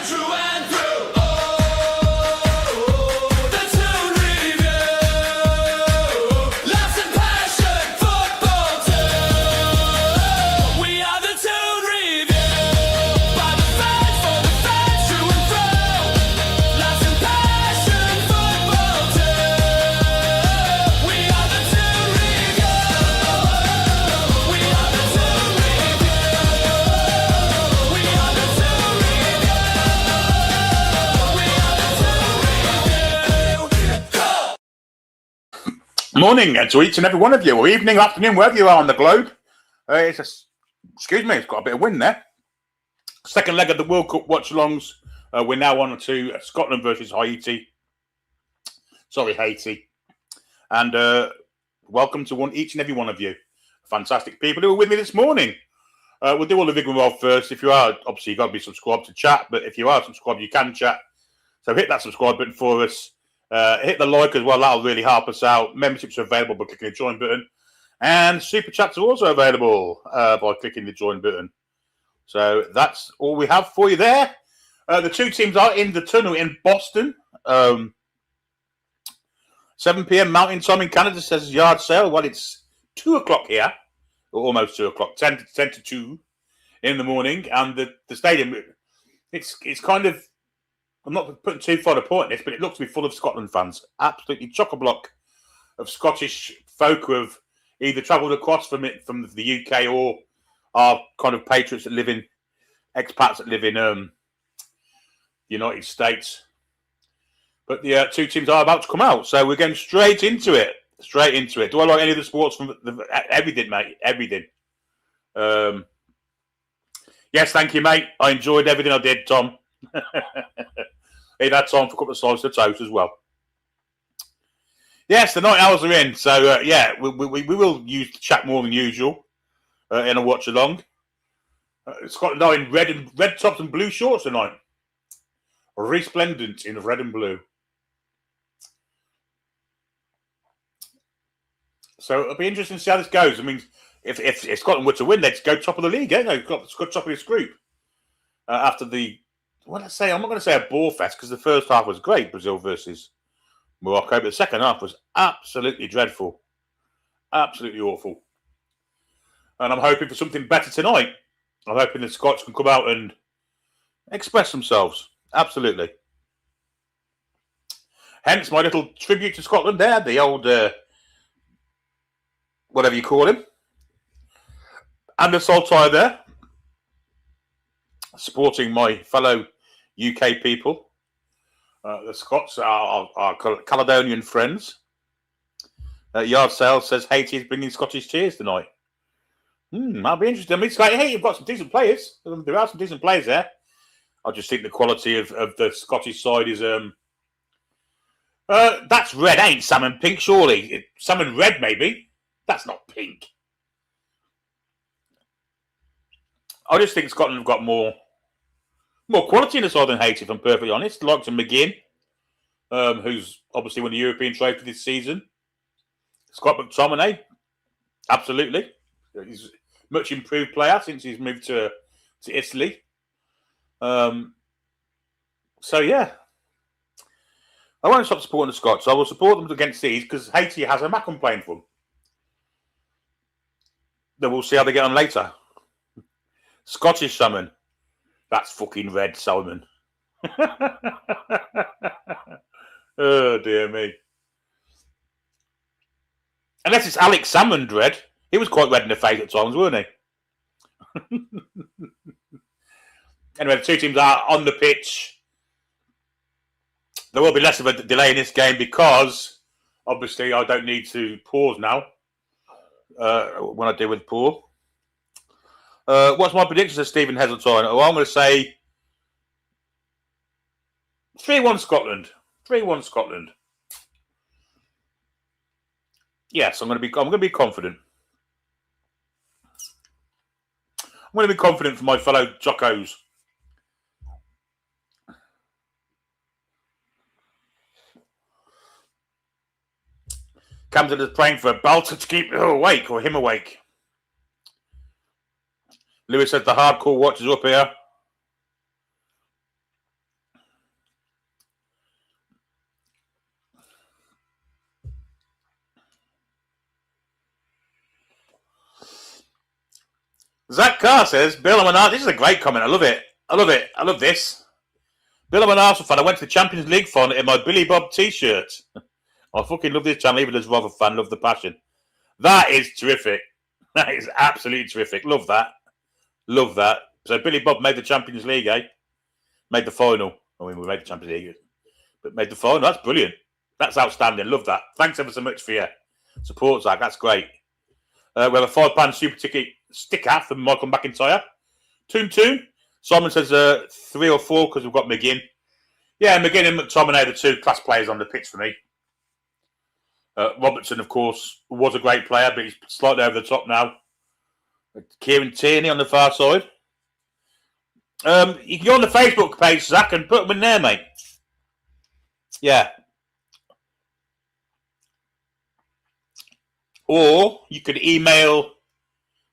through and through. Oh, the Toon Review. Laughs and passion, football too. We are the Toon Review. By the fans, for the fans, through and through. Laughs and passion, football too. We are the Toon Review. We are the Toon Review. We are the Toon Review. We are the Toon Review. Morning to each and every one of you, or evening, afternoon, wherever you are on the globe. Excuse me, it's got a bit of wind there. Second leg of the World Cup watch-alongs. We're now on to Scotland versus Haiti. Sorry, Haiti. And welcome to each and every one of you. Fantastic people who are with me this morning. We'll do all the rigmarole first. If you are, obviously, you've got to be subscribed to chat. But if you are subscribed, you can chat. So hit that subscribe button for us. Hit the like as well. That'll really help us out. Memberships are available by clicking the join button. And super chats are also available by clicking the join button. So that's all we have for you there. The two teams are in the tunnel in Boston. 7 p.m. Mountain Time in Canada, says yard sale. Well, it's 2 o'clock here. Or almost 2 o'clock. 10 to 2 in the morning. And the stadium, it's kind of, I'm not putting too far a point on this, but it looks to be full of Scotland fans. Absolutely chock-a-block of Scottish folk who have either travelled across from the UK or are kind of patriots that live in, expats that live in the United States. But the two teams are about to come out, so we're going straight into it. Straight into it. Do I like any of the sports from everything, mate? Everything. Yes, thank you, mate. I enjoyed everything I did, Tom. He had time for a couple of slices of toast as well. Yes, the night hours are in, so yeah, we will use the chat more than usual in a watch along. Scotland are in red tops and blue shorts tonight, resplendent in red and blue. So it'll be interesting to see how this goes. I mean, if Scotland were to win, they'd go top of the league. They've got top of this group after the. What did I say? I'm not going to say a ball fest because the first half was great, Brazil versus Morocco, but the second half was absolutely dreadful. Absolutely awful. And I'm hoping for something better tonight. I'm hoping the Scots can come out and express themselves. Absolutely. Hence my little tribute to Scotland there, the old, whatever you call him. And the Saltire there, supporting my fellow UK people. The Scots are our Caledonian friends. Yard Sale says Haiti is bringing Scottish tears tonight. That'll be interesting. I mean, it's like, hey, you've got some decent players. There are some decent players there. I just think the quality of the Scottish side is... that's red, ain't salmon pink, surely. Salmon red, maybe. That's not pink. I just think Scotland have got more quality in the side than Haiti, if I'm perfectly honest. Like to McGinn, who's obviously won the European trophy this season. Scott McTominay, absolutely. He's a much improved player since he's moved to Italy. So, yeah. I won't stop supporting the Scots. I will support them against these because Haiti has a Mackem playing for them. Then we'll see how they get on later. Scottish salmon. That's fucking red salmon. Oh, dear me. Unless it's Alex Salmond red. He was quite red in the face at times, weren't he? Anyway, the two teams are on the pitch. There will be less of a delay in this game because, obviously, I don't need to pause now when I deal with Paul. What's my prediction, says Stephen Heseltine? Oh, I'm going to say 3-1 Scotland. 3-1 Scotland. Yes, I'm going to be confident. I'm going to be confident for my fellow Jockos. Camden is praying for a belter to keep her awake or him awake. Lewis says the hardcore watchers up here. Zach Carr says, Bill, I'm an Arsenal. This is a great comment. I love it. I love it. I love this. Bill, I'm an Arsenal fan. I went to the Champions League final in my Billy Bob t-shirt. I fucking love this channel, even as a Rother fan. Love the passion. That is terrific. That is absolutely terrific. Love that. Love that. So Billy Bob made the Champions League, eh? Made the final. I mean, we made the Champions League, but made the final. That's brilliant. That's outstanding. Love that. Thanks ever so much for your support, Zach. That's great. We have a £5 super ticket sticker from Michael McIntyre. Toon. Simon says 3 or 4 because we've got McGinn. Yeah, McGinn and McTominay are the 2 class players on the pitch for me. Robertson, of course, was a great player, but he's slightly over the top now. Kieran Tierney on the far side. You can go on the Facebook page, Zach, and put them in there, mate. Yeah. Or you could email.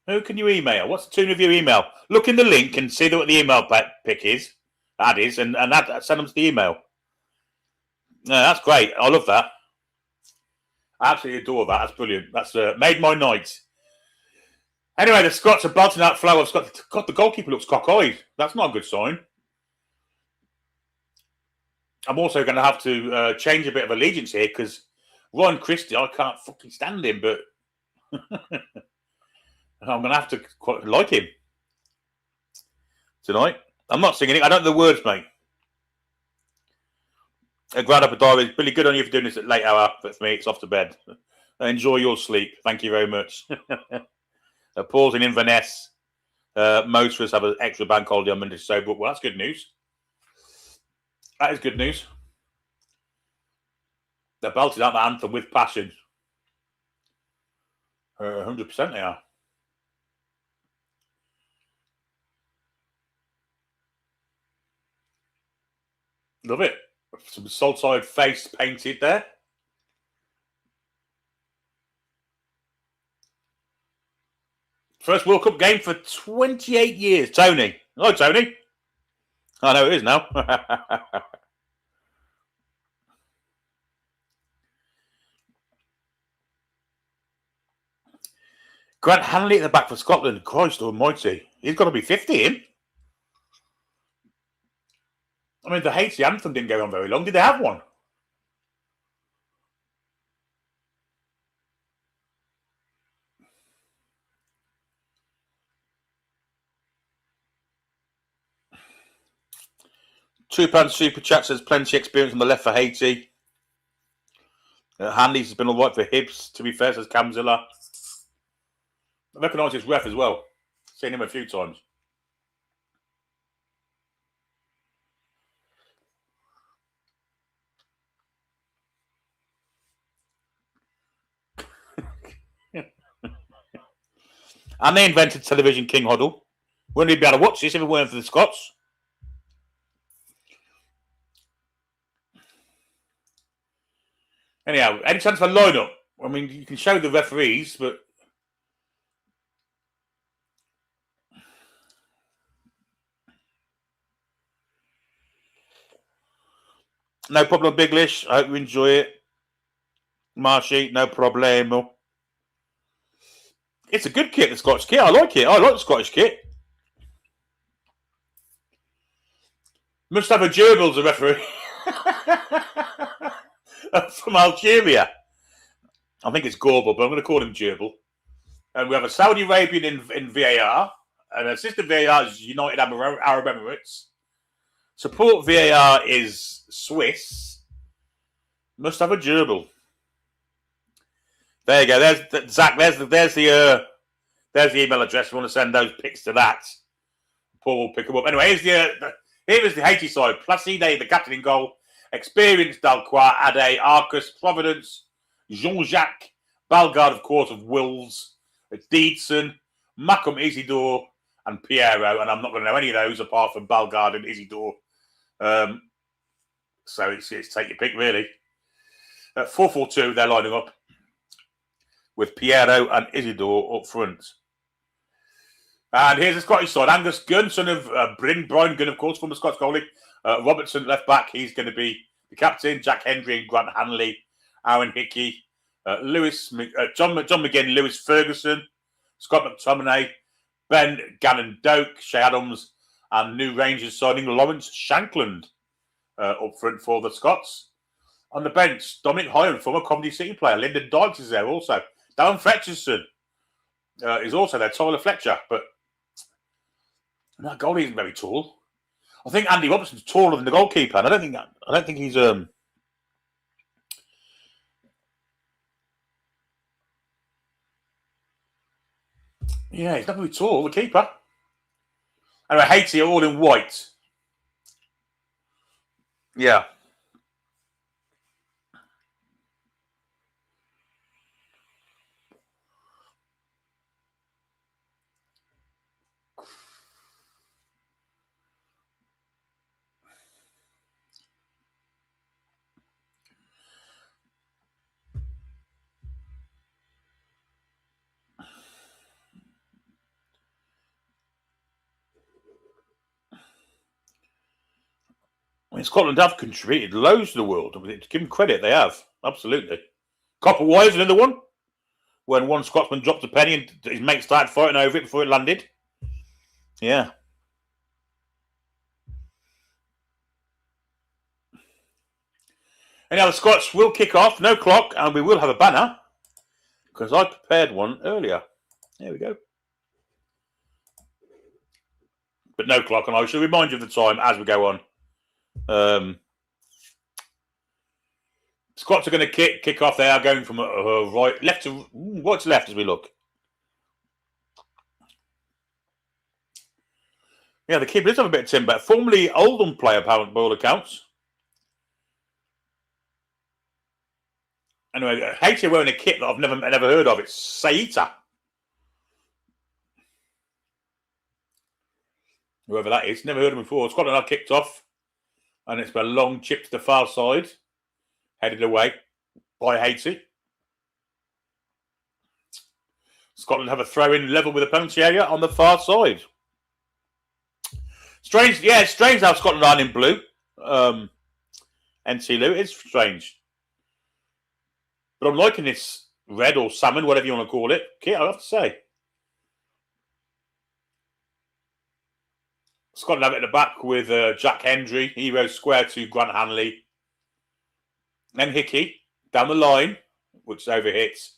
Who can you email? What's the tune of your email? Look in the link and see what the email pick is. That is, and send them to the email. Yeah, that's great. I love that. I absolutely adore that. That's brilliant. That's made my night. Anyway, the Scots are belting out flow. God, the goalkeeper looks cockeyed. That's not a good sign. I'm also going to have to change a bit of allegiance here because Ron Christie, I can't fucking stand him, but I'm going to have to quite like him tonight. I'm not singing it. I don't know the words, mate. Grab up a diary. Billy, good on you for doing this at late hour. But for me, it's off to bed. Enjoy your sleep. Thank you very much. Paul's in Inverness. Motorists have an extra bank holiday on Monday, so but well, that's good news. That is good news. They're belting out the anthem with passion. 100% they are. Love it. Some salt-side face painted there. First World Cup game for 28 years. Tony. Hello, Tony. I know it is now. Grant Hanley at the back for Scotland. Christ almighty. He's got to be 50 in. I mean, the Haiti anthem didn't go on very long. Did they have one? £2 super chat says plenty experience on the left for Haiti. Hanley's has been all right for Hibbs, to be fair, says Camzilla. I recognise his ref as well. Seen him a few times. And they invented Television King Hoddle. Wouldn't we be able to watch this if it weren't for the Scots? Anyhow, any chance for line-up? I mean, you can show the referees, but... No problem, Biglish. I hope you enjoy it. Marshy, no problemo. It's a good kit, the Scottish kit. I like it. I like the Scottish kit. Must have a gerbil as a referee. From Algeria. I think it's Gorbel, but I'm going to call him gerbil. And we have a Saudi Arabian in VAR. And assistant VAR is United Arab Emirates. Support VAR is Swiss. Must have a gerbil. There you go. There's Zach. There's the email address. If you want to send those pics to that, Paul will pick them up. Anyway, here is the Haiti side. Placide, the captain in goal. Experienced Dalquois, Ade, Arcus, Providence, Jean-Jacques, Balgard, of course, of Wills, Deedson, Macum Isidore, and Piero. And I'm not going to know any of those apart from Balgard and Isidore. So it's take your pick, really. At 4-4-2, they're lining up with Piero and Isidore up front. And here's the Scottish side. Angus Gunn, son of Brian Gunn, of course, from the Scots goalie. Robertson, left back. He's going to be the captain. Jack Hendry and Grant Hanley. Aaron Hickey. John McGinn, Lewis Ferguson. Scott McTominay. Ben Gannon Doak, Shea Adams, and new Rangers signing Lawrence Shankland up front for the Scots. On the bench, Dominic Hyam, former Coventry City player. Lyndon Dykes is there also. Darren Fletcherson is also there. Tyler Fletcher, but that goalie isn't very tall. I think Andy Robertson's taller than the goalkeeper, and I don't think he's yeah, he's not very tall, the keeper. Anyway, Haiti are all in white. Yeah. I mean, Scotland have contributed loads to the world. I mean, to give them credit, they have. Absolutely. Copper Wire's another one. When one Scotsman dropped a penny and his mate started fighting over it before it landed. Yeah. Anyhow, the Scots will kick off. No clock, and we will have a banner. Because I prepared one earlier. There we go. But no clock, and I shall remind you of the time as we go on. Scots are going to kick off. They are going from right to left as we look. Yeah, the keeper does have a bit of timber. Formerly Oldham player, apparently, by all accounts. Anyway, Haiti are wearing a kit that I've never heard of. It's Saita. Whoever that is. Never heard of him before. Scotland are kicked off. And it's been a long chip to the far side. Headed away by Haiti. Scotland have a throw-in level with the penalty area on the far side. Strange, yeah, it's strange how Scotland aren't in blue. NC Lou, it's strange. But I'm liking this red or salmon, whatever you want to call it. Kit, I have to say. Scotland have it at the back with Jack Hendry. He goes square to Grant Hanley. Then Hickey down the line, which overhits.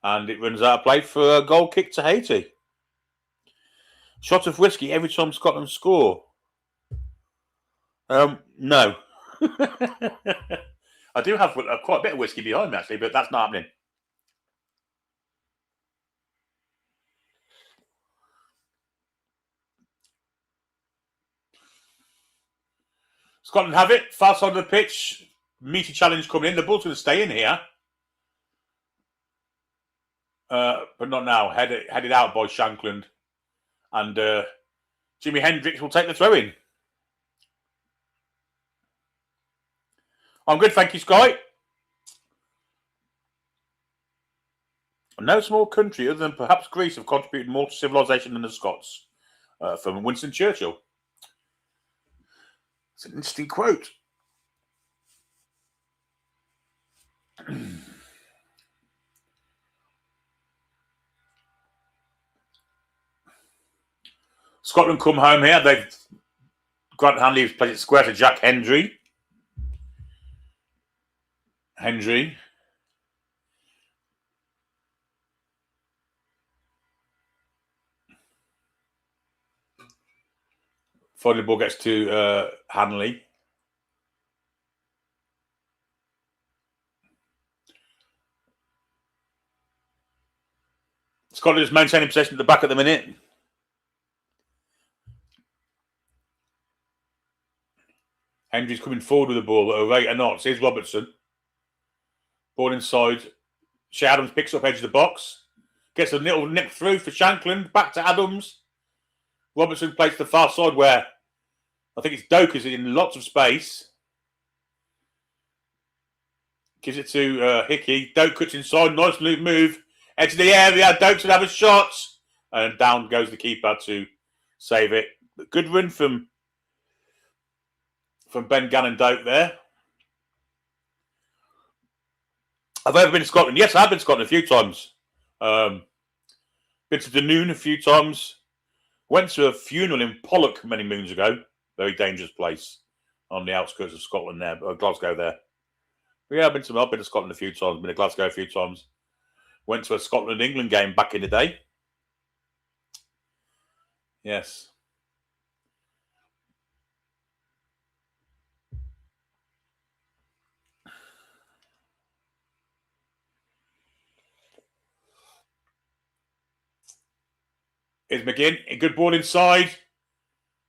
And it runs out of play for a goal kick to Haiti. Shot of whiskey every time Scotland score. No. I do have quite a bit of whiskey behind me, actually, but that's not happening. Scotland have it. Far side of the pitch. Meaty challenge coming in. The ball's going to stay in here. But not now. Headed out by Shankland. And Jimi Hendrix will take the throw in. I'm good, thank you, Sky. No small country other than perhaps Greece have contributed more to civilization than the Scots. From Winston Churchill. It's an interesting quote. Scotland come home here. Grant Hanley plays it square to Jack Hendry. Finally, the ball gets to Hanley. Scotland is maintaining possession at the back at the minute. Hendry's coming forward with the ball at a rate of knots. Here's Robertson. Ball inside. Shea Adams picks up edge of the box. Gets a little nip through for Shankland. Back to Adams. Robertson plays to the far side where I think it's Doak is in lots of space. Gives it to Hickey. Doak cuts inside. Nice move. Edge of the area. Doak should have a shot. And down goes the keeper to save it. Good run from Ben Gannon Doak there. Have I ever been to Scotland? Yes, I have been to Scotland a few times. Been to Toon a few times. Went to a funeral in Pollock many moons ago. Very dangerous place on the outskirts of Scotland there, or Glasgow there. But yeah, I've been to Scotland a few times, been to Glasgow a few times. Went to a Scotland-England game back in the day. Yes. Here's McGinn. A good ball inside.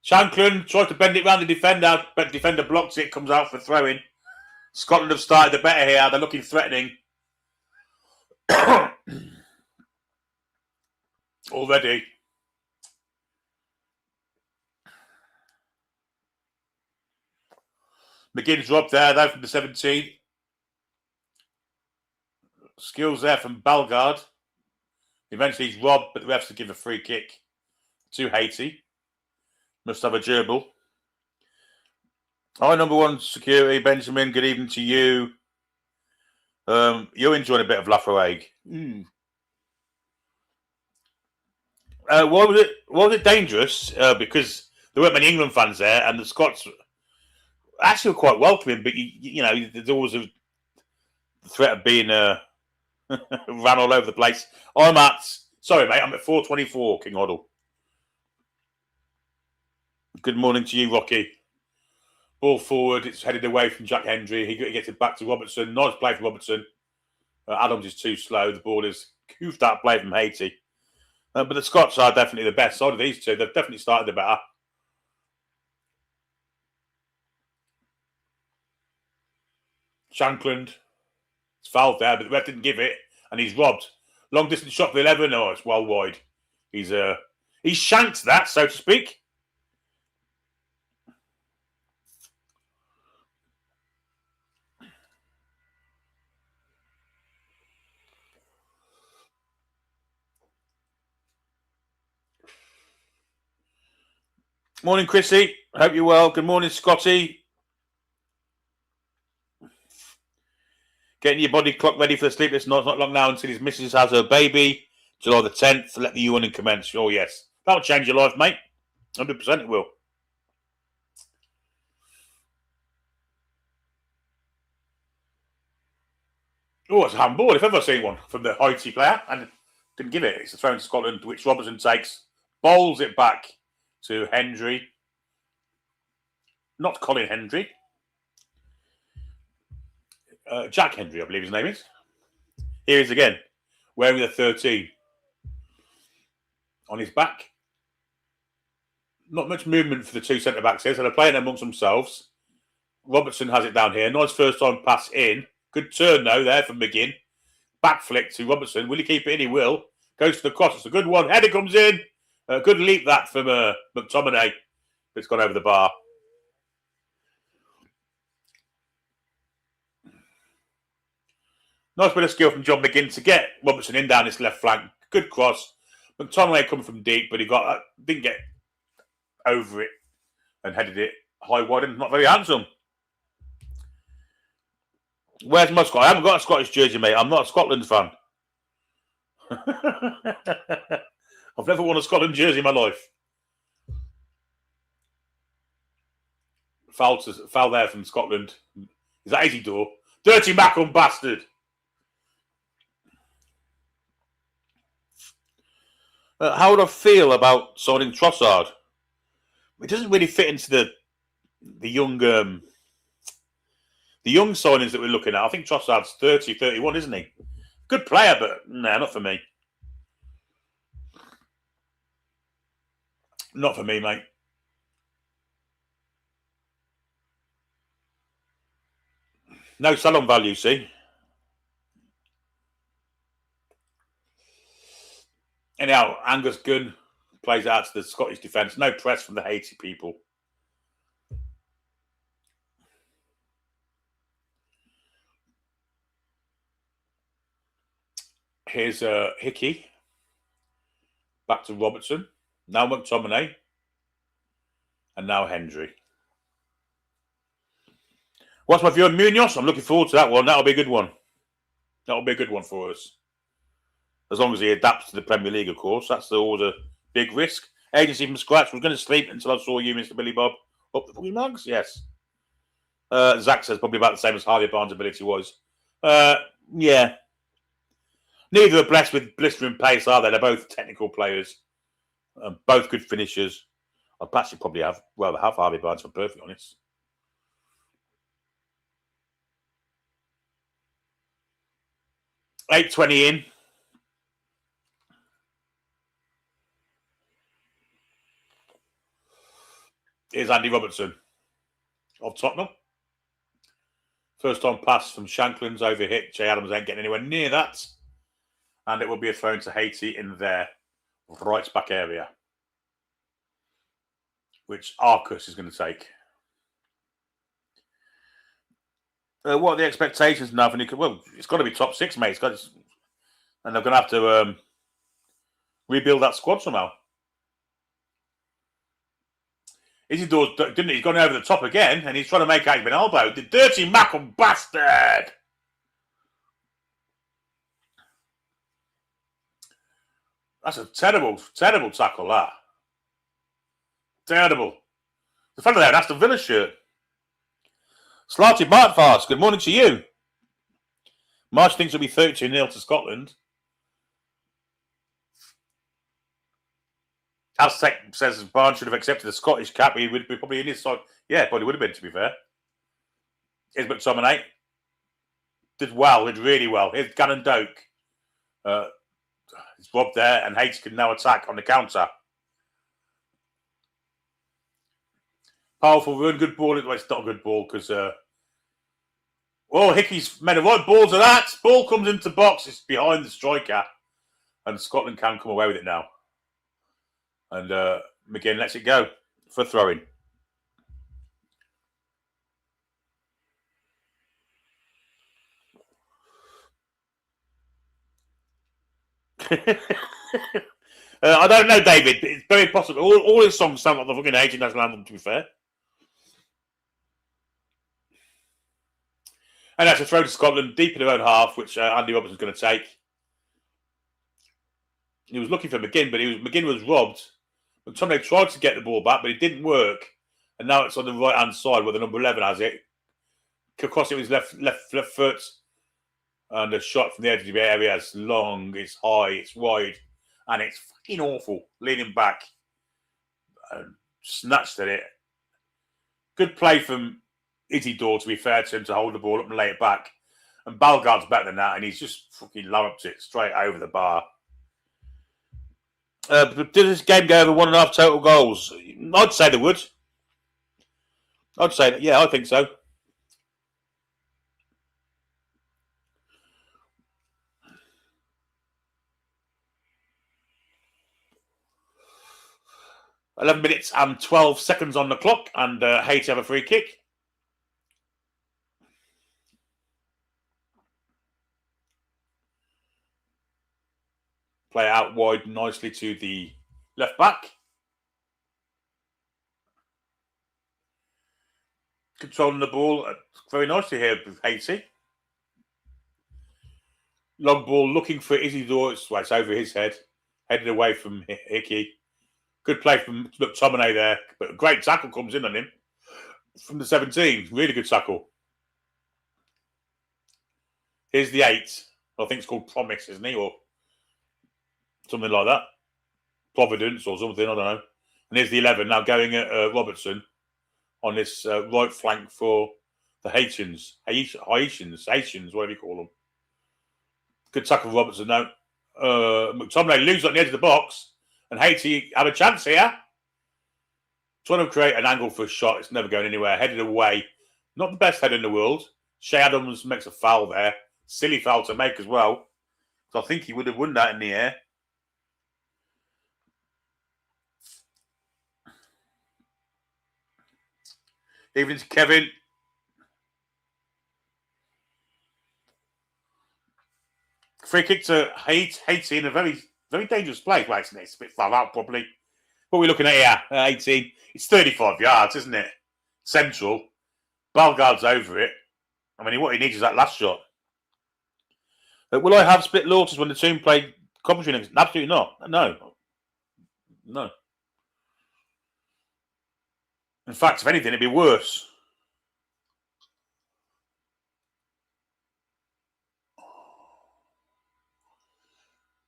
Shankland tries to bend it round the defender, but the defender blocks it, comes out for throwing. Scotland have started the better here. They're looking threatening. Already. McGinn's dropped there from the 17. Skills there from Balgard. Eventually he's robbed, but the refs to give a free kick to Haiti. Must have a gerbil. Hi, number one security, Benjamin. Good evening to you. You're enjoying a bit of Lafroig. Why was it dangerous? Because there weren't many England fans there, and the Scots actually were quite welcoming. But you know, there's always a threat of being ran all over the place. I'm at 424, King Hoddle. Good morning to you, Rocky. Ball forward, it's headed away from Jack Hendry. He gets it back to Robertson. Nice play from Robertson. Adams is too slow. The ball is goofed out play from Haiti. But the Scots are definitely the best side of these two. They've definitely started the better. Shankland. It's fouled there, but the ref didn't give it, and he's robbed. Long distance shot for 11. Oh, it's well wide. He's shanked that, so to speak. Morning, Chrissy. Hope you're well. Good morning, Scotty. Getting your body clock ready for the sleepless night. It's not long now until his missus has her baby. July the 10th. Let the yawning commence. Oh, yes. That'll change your life, mate. 100% it will. Oh, it's a handball. If ever I've seen one from the Haiti player. And didn't give it. It's a throw to Scotland, which Robertson takes. Bowls it back to Hendry. Not Colin Hendry. Jack Hendry, I believe his name is. Here he is again, wearing the 13 on his back. Not much movement for the two centre-backs here, so they're playing amongst themselves. Robertson has it down here. Nice first-time pass in. Good turn, though, there from McGinn. Back flick to Robertson. Will he keep it in? He will. Goes to the cross. It's a good one. Header comes in. Good leap, that, from McTominay. It's gone over the bar. Nice bit of skill from John McGinn to get Robertson in down his left flank. Good cross. McTominay coming from deep, but he didn't get over it and headed it high wide and not very handsome. Where's my Scottish? I haven't got a Scottish jersey, mate. I'm not a Scotland fan. I've never worn a Scotland jersey in my life. Foul there from Scotland. Is that Isidore? Dirty Macron bastard. How would I feel about signing Trossard? It doesn't really fit into the young signings that we're looking at. I think Trossard's 30, 31, isn't he? Good player, but nah, not for me. Not for me, mate. No sell-on value, see? Anyhow, Angus Gunn plays out to the Scottish defence. No press from the Haiti people. Here's Hickey. Back to Robertson. Now McTominay. And now Hendry. What's my view on Munoz? I'm looking forward to that one. That'll be a good one. That'll be a good one for us. As long as he adapts to the Premier League, of course. That's always a big risk. Agency from scratch. Was going to sleep until I saw you, Mr. Billy Bob. Up the fucking mugs? Yes. Zach says probably about the same as Harvey Barnes' ability was. Yeah. Neither are blessed with blistering pace, are they? They're both technical players. Both good finishers. I'd actually probably rather have Harvey Barnes, if I'm perfectly honest. $8.20 in. Here's Andy Robertson of Tottenham. First time pass from Shankland's over hit. Jay Adams ain't getting anywhere near that. And it will be a throw to Haiti in their right back area, which Arcus is going to take. What are the expectations now for Nico? Well, it's got to be top 6, mate. And they're going to have to rebuild that squad somehow. Isidore's didn't he? He's gone over the top again, and he's trying to make out he's been elbowed. The dirty Mackham bastard! That's a terrible, terrible tackle, that. Terrible. The fellow there, that's the Villa shirt. Slarty Bartfast, good morning to you. Marsh thinks it'll be 32-0 to Scotland. Aztec says Barnes should have accepted the Scottish cap. He would be probably in his side. Yeah, probably would have been, to be fair. Here's McTominay. Did well, did really well. Here's Gannon Doak. It's robbed there, and Haiti can now attack on the counter. Powerful run, good ball. Well, it's not a good ball because... Hickey's made a right ball to that. Ball comes into box. It's behind the striker. And Scotland can come away with it now. And McGinn lets it go for throwing. I don't know, David. It's very possible. All his songs sound like the fucking Haitian national anthem, to be fair. And that's a throw to Scotland, deep in their own half, which Andy Robertson's going to take. He was looking for McGinn, but McGinn was robbed. McTominay tried to get the ball back, but it didn't work. And now it's on the right-hand side where the number 11 has it. Across it with his left foot. And a shot from the edge of the area. It's long, it's high, it's wide. And it's fucking awful. Leaning back. And snatched at it. Good play from Isidore, to be fair to him, to hold the ball up and lay it back. And Balgard's better than that. And he's just fucking lobbed it straight over the bar. Did this game go over 1.5 total goals? I'd say they would. I'd say that. Yeah, I think so. $11 minutes and 12 seconds on the clock, and Haiti have a free kick. Play out wide nicely to the left back. Controlling the ball very nicely here with Haiti. Long ball looking for Isidore. It's over his head. Headed away from Hickey. Good play from McTominay there. But a great tackle comes in on him. From the 17. Really good tackle. Here's the 8. I think it's called Promise, isn't he? Or something like that. Providence or something, I don't know. And here's the 11 now going at Robertson on this right flank for the Haitians, whatever you call them. Good tackle for Robertson now. McTominay loses on the edge of the box, and Haiti have a chance here. Trying to create an angle for a shot. It's never going anywhere. Headed away. Not the best header in the world. Shea Adams makes a foul there. Silly foul to make as well. So I think he would have won that in the air. Evening to Kevin. Free kick to Haiti in a very, very dangerous play. Well, it's a bit far out, probably. What are we looking at here? 18. It's 35 yards, isn't it? Central. Balgard's over it. I mean, what he needs is that last shot. Will I have split loyalties when the team play commentary next? Absolutely not. No. In fact, if anything, it'd be worse.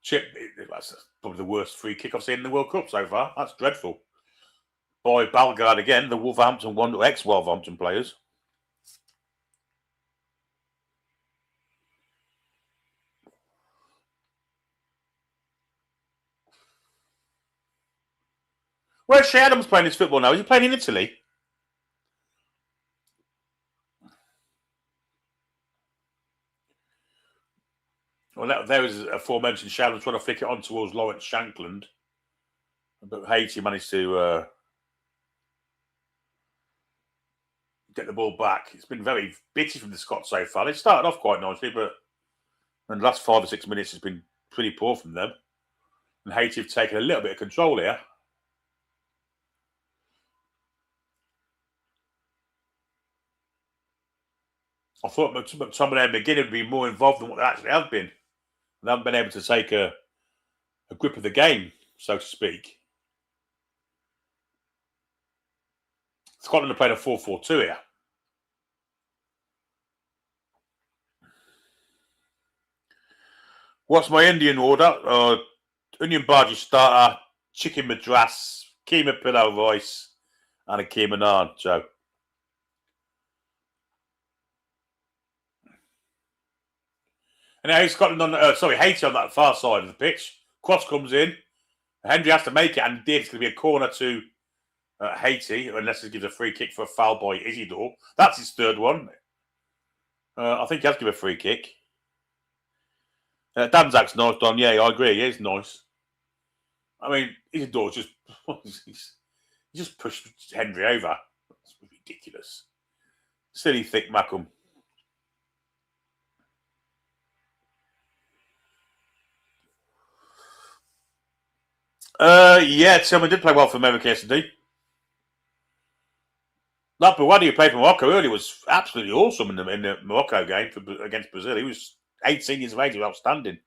Chip, that's probably the worst free kick I've seen in the World Cup so far. That's dreadful. Boy, Balgard again, the Wolverhampton one, ex-Wolverhampton players. Where's Shea Adams playing his football now? Is he playing in Italy? Well, there was aforementioned Shea Adams trying to flick it on towards Lawrence Shankland. But Haiti managed to get the ball back. It's been very bitty from the Scots so far. They started off quite nicely, but in the last 5 or 6 minutes, it's been pretty poor from them. And Haiti have taken a little bit of control here. I thought McTominay and McGinn would be more involved than what they actually have been. They haven't been able to take a grip of the game, so to speak. Scotland have played a 4-4-2 here. What's my Indian order? Onion bhaji starter, chicken madras, keema pillau rice, and a keema naan, Joe. And now Scotland on Haiti on that far side of the pitch. Cross comes in. Hendry has to make it, and it's going to be a corner to Haiti, unless he gives a free kick for a foul by Isidore. That's his third one. I think he has to give a free kick. Danzak's nice, Don. Yeah, I agree. He is nice. I mean, Isidore just he just pushed Hendry over. That's ridiculous. Silly thick Macum. Yeah, Tillman did play well for America yesterday. That Buwadi who played for Morocco earlier was absolutely awesome in the Morocco game against Brazil. He was 18 years of age, he was outstanding.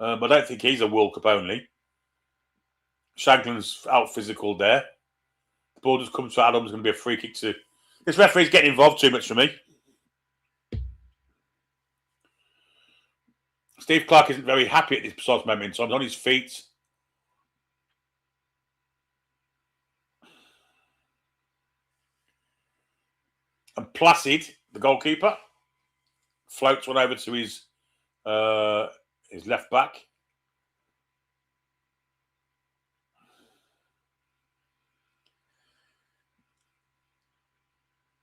I don't think he's a World Cup only. Shankland's out physical there. The ball just comes to Adams, going to be a free kick to... This referee's getting involved too much for me. Steve Clarke isn't very happy at this precise moment in time. He's on his feet. And Placid, the goalkeeper, floats one over to his left back.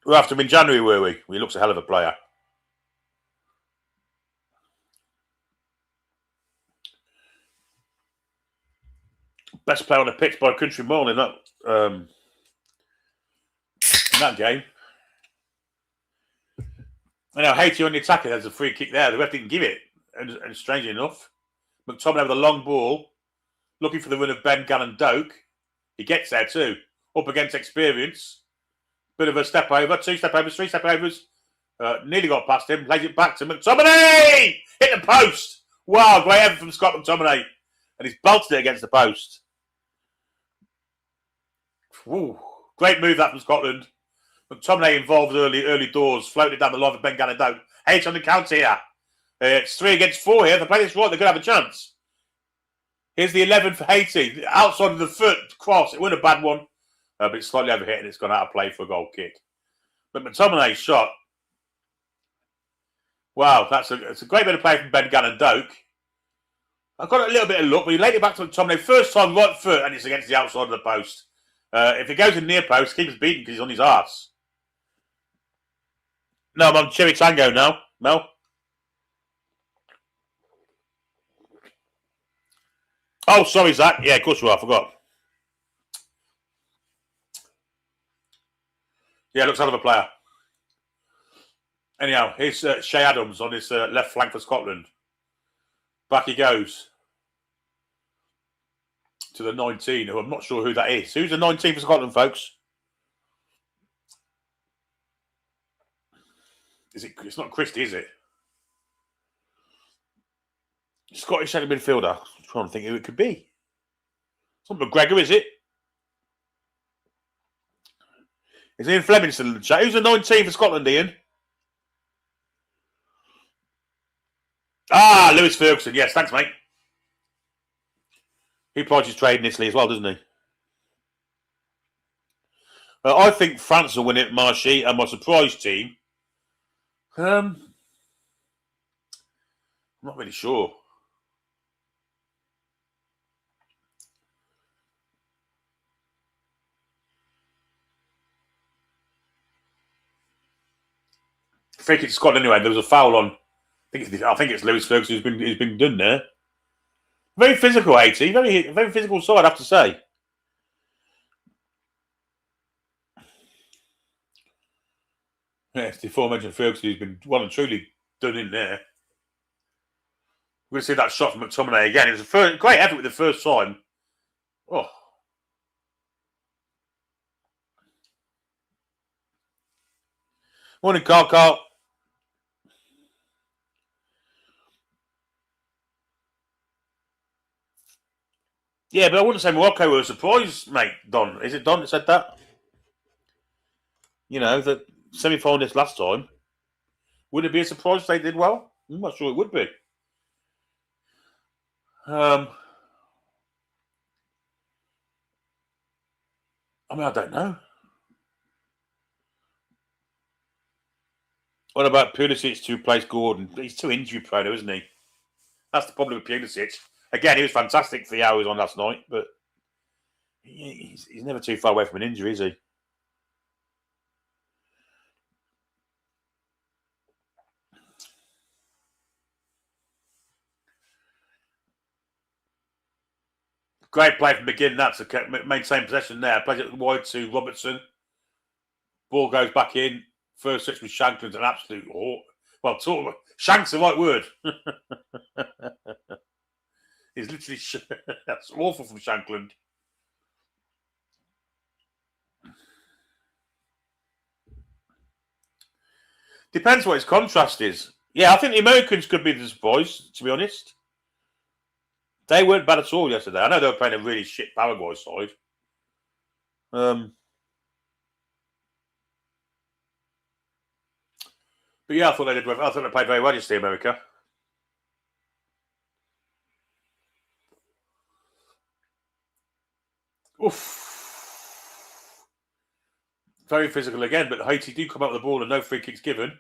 We were after him in January, were we? He looks a hell of a player. Best player on the pitch by a country mile in that game. And now Haiti on the attacker, there's a free kick there. The ref didn't give it. And strangely enough, McTominay with a long ball, looking for the run of Ben Gannon Doak. He gets there too. Up against experience. Bit of a step over, 2 step overs, 3 step overs. Nearly got past him. Lays it back to McTominay! Hit the post! Wow, great effort from Scott McTominay. And he's belted it against the post. Woo. Great move that from Scotland. McTominay involved early doors, floated down the line for Ben Gannon Doak. Haiti on the counter here. It's 3 against 4 here. If they play this right, they're going to have a chance. Here's the 11 for Haiti. Outside of the foot cross. It wasn't a bad one. But it's slightly overhit and it's gone out of play for a goal kick. But McTominay's shot. Wow, it's a great bit of play from Ben Gannon Doak. I've got a little bit of luck, but he laid it back to McTominay. First time right foot, and it's against the outside of the post. If it goes in near post, keeper's beaten because he's on his arse. No, I'm on Cherry Tango now, Mel. Oh, sorry, Zach. Yeah, of course you are. I forgot. Yeah, looks out of a player. Anyhow, here's Shea Adams on his left flank for Scotland. Back he goes to the 19, who I'm not sure who that is. Who's the 19 for Scotland, folks? It's not Christie, is it? Scottish centre midfielder. I'm trying to think who it could be. It's not McGregor, is it? Is Ian Fleming still in the chat? Who's the 19 for Scotland, Ian? Lewis Ferguson. Yes, thanks, mate. He prices trade in Italy as well, doesn't he? I think France will win it, Marshy, and my surprise team. I'm not really sure. I think it's Scotland anyway. There was a foul on. I think it's Lewis Ferguson who's been done there. Very physical, Haiti. Very physical side, I have to say. Yes, the aforementioned Ferguson who's been well and truly done in there. We're going to see that shot from McTominay again. It was a great effort with the first time. Oh. Morning, Carl. Yeah, but I wouldn't say Morocco were a surprise, mate, Don. Is it Don that said that? You know, the semi-finalists last time. Would it be a surprise if they did well? I'm not sure it would be. I don't know. What about Pulisic to replace Gordon? He's too injury prone, isn't he? That's the problem with Pulisic. Again, he was fantastic for the hours on last night, but he's never too far away from an injury, is he? Great play from McGinn. That's a maintain possession there. Plays it wide to Robertson. Ball goes back in. First touch with Shankland's an absolute Shank's the right word. He's literally that's awful from Shankland. Depends what his contrast is. Yeah, I think the Americans could be the surprise, to be honest. They weren't bad at all yesterday. I know they were playing a really shit Paraguay side. But yeah, I thought they played very well yesterday, America. Oof. Very physical again, but Haiti do come out with the ball and no free kicks given.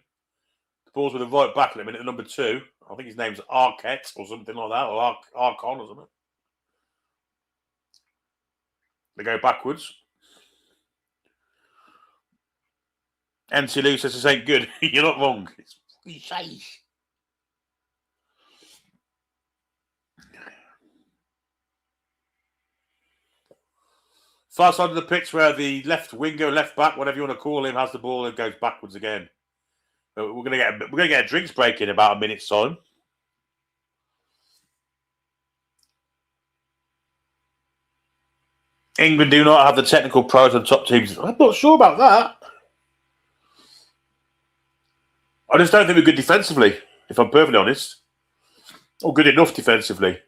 The ball's with the right back at the minute, number 2. I think his name's Arquette or something like that, or Arcon or something. They go backwards. NC Lou says this ain't good. You're not wrong. It's shite. Far side of the pitch where the left winger, left back, whatever you want to call him, has the ball and goes backwards again. We're gonna get a drinks break in about a minute's time. England do not have the technical pros on top teams. I'm not sure about that. I just don't think we're good defensively, if I'm perfectly honest. Or good enough defensively.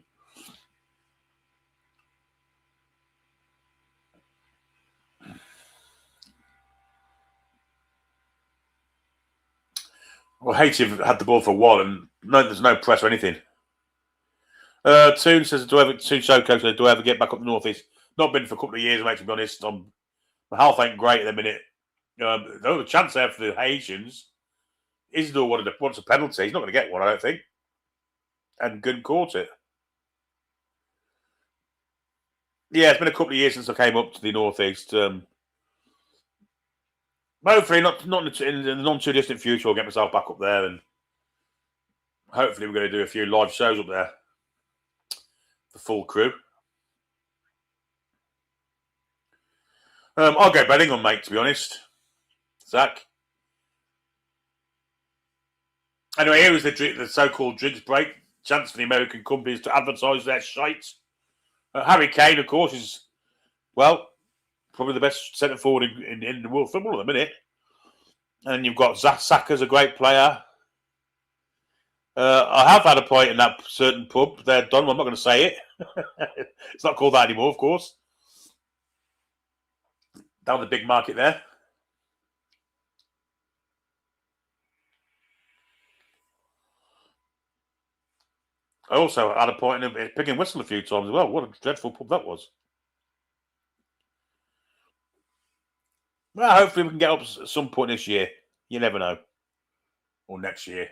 Well, Haiti have had the ball for a while and there's no press or anything. Toon says, do I ever get back up the northeast? Not been for a couple of years, mate, to be honest. My health ain't great at the minute. The chance there for the Haitians, Isidore wants a penalty. He's not going to get one, I don't think. And Gunn caught it. Yeah, it's been a couple of years since I came up to the northeast. Hopefully, not in the non too distant future, I'll get myself back up there, and hopefully, we're going to do a few live shows up there. The full crew. I'll go betting on, mate, to be honest. Zach. Anyway, here is the so-called drinks break. Chance for the American companies to advertise their shite. Harry Kane, of course, is, well, probably the best centre forward in the world football at the minute. And you've got Saka's a great player. I have had a pint in that certain pub there, Don. I'm not going to say it. It's not called that anymore, of course. Down the big market there. I also had a point in Pig and Whistle a few times as well. What a dreadful pub that was. Well, hopefully we can get up at some point this year. You never know. Or next year.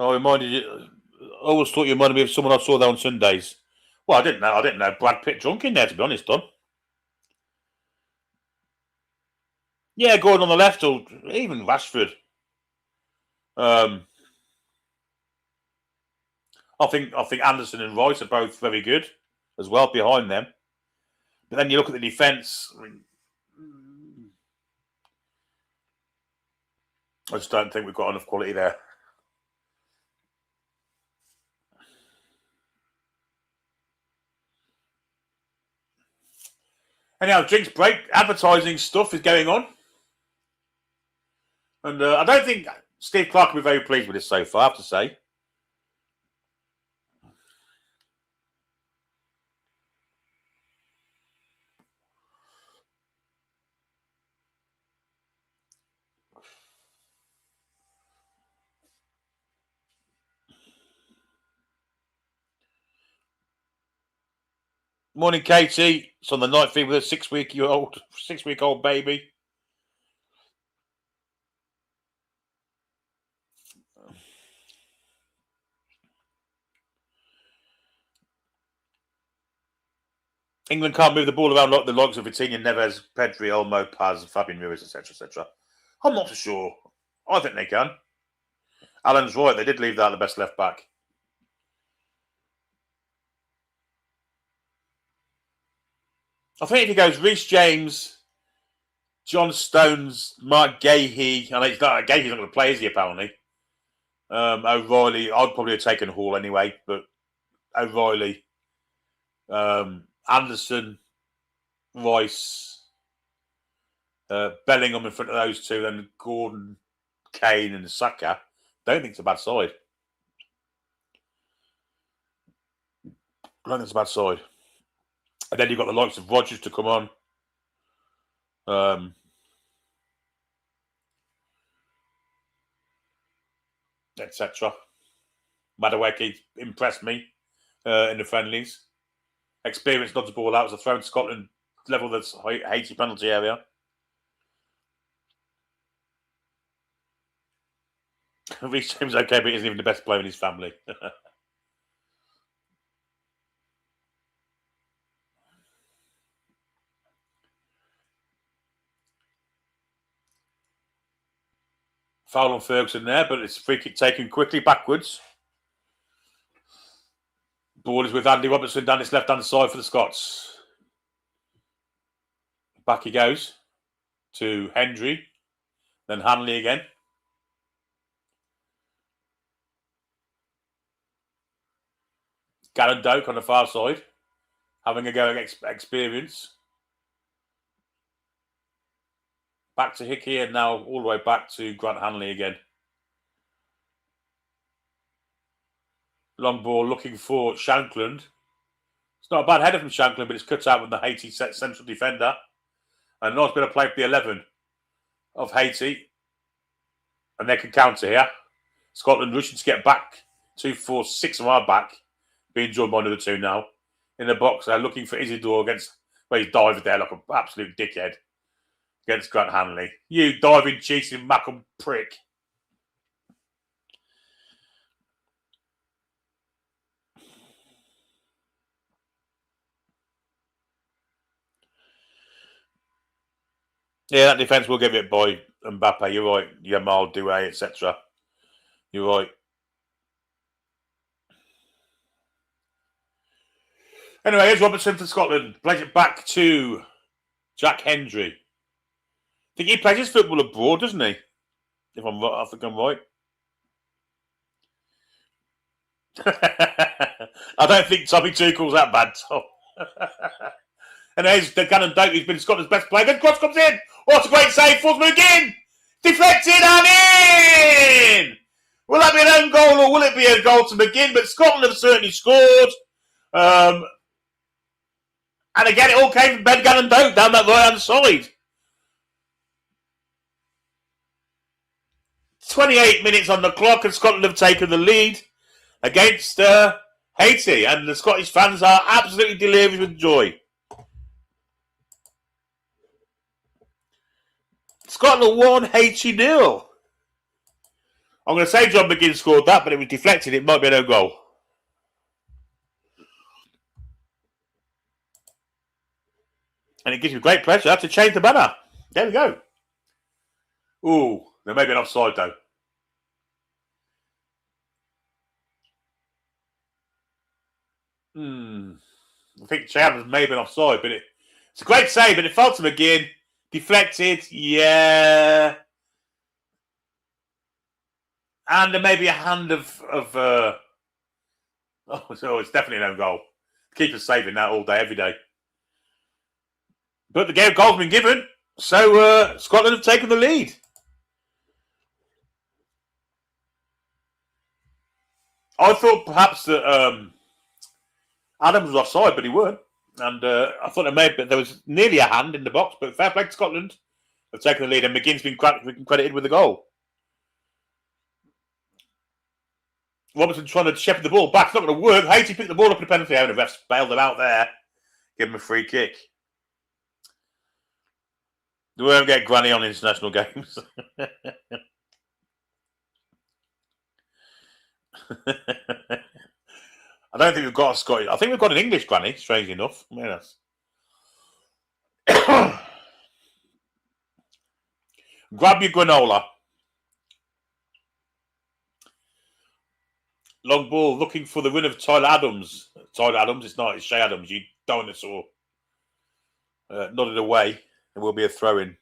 I always thought you reminded me of someone I saw there on Sundays. Well, I didn't know Brad Pitt drunk in there, to be honest, Don. Yeah, Gordon on the left, or even Rashford. I think Anderson and Rice are both very good as well behind them. But then you look at the defence. I just don't think we've got enough quality there. Anyhow, drinks break, advertising stuff is going on. And I don't think Steve Clark will be very pleased with this so far, I have to say. Morning, Katie. It's on the night feed with a 6-week-old baby. England can't move the ball around like the likes of Vitinha, Neves, Pedri, Olmo, Paz, Fabian Ruiz, etc., etc. I'm not so sure. I think they can. Alan's right. They did leave that the best left back. I think if he goes Reece James, John Stones, Mark Gahey, and Gahey's not going to play, is he, apparently? O'Reilly, I'd probably have taken Hall anyway, but O'Reilly, Anderson, Rice, Bellingham in front of those two, then Gordon, Kane, and Saka. Don't think it's a bad side. I don't think it's a bad side. And then you've got the likes of Rodgers to come on. Etc. Madueke impressed me in the friendlies. Experience not to ball out as a throw in Scotland level that's Haiti penalty area. Reece James okay, but he isn't even the best player in his family. Foul on Ferguson there, but it's a free kick taken quickly backwards. Ball is with Andy Robertson down his left-hand side for the Scots. Back he goes to Hendry, then Hanley again. Garen Doak on the far side, having a go at experience. Back to Hickey, and now all the way back to Grant Hanley again. Long ball looking for Shankland. It's not a bad header from Shankland, but it's cut out with the Haiti central defender. And nice bit of play for the 11 of Haiti. And they can counter here. Scotland rushing to get back. 2-4-6 of our back. Being joined by another two now. In the box, they're looking for Isidore against... Well, he's dived there like an absolute dickhead. Against Grant Hanley. You diving, cheating, Mackham prick. Yeah, that defence will give it by Mbappe. You're right. Yamal, Doué, etc. You're right. Anyway, here's Robertson for Scotland. Plays it back to Jack Hendry. I think he plays his football abroad, doesn't he? If I'm right, I think I'm right. I don't think Tommy Tuchel's that bad, Tom. And there's the Gannon Doak, who's been Scotland's best player. Then cross comes in. What a great save. Forsman again. Deflected and in. Will that be an own goal or will it be a goal to McGinn? But Scotland have certainly scored. And again, it all came from Ben Gannon Doak down that right-hand side. 28 minutes on the clock, and Scotland have taken the lead against Haiti. And the Scottish fans are absolutely delirious with joy. Scotland won, Haiti 0. I'm going to say John McGinn scored that, but it was deflected. It might be no goal. And it gives me great pleasure to change the banner. There we go. Ooh, there may be an offside though. I think Chambers may have been offside, but it's a great save, but it fell to McGinn. Deflected, yeah. And there may be a hand of so it's definitely no goal. Keeper's saving that all day, every day. But the goal's been given, so Scotland have taken the lead. I thought perhaps that Adams was offside, but he weren't. And I thought there was nearly a hand in the box, but fair play to Scotland. They've taken the lead, and McGinn's been credited with the goal. Robertson trying to shepherd the ball back. It's not going to work. Haiti picked the ball up in the penalty area, and the refs bailed them out there. Give him a free kick. We won't get granny on international games. I don't think we've got a Scottish. I think we've got an English granny, strangely enough. Yes. Grab your granola. Long ball looking for the win of Tyler Adams. Tyler Adams, it's not, it's Shay Adams, you dinosaur. Nodded away. There will be a throw in.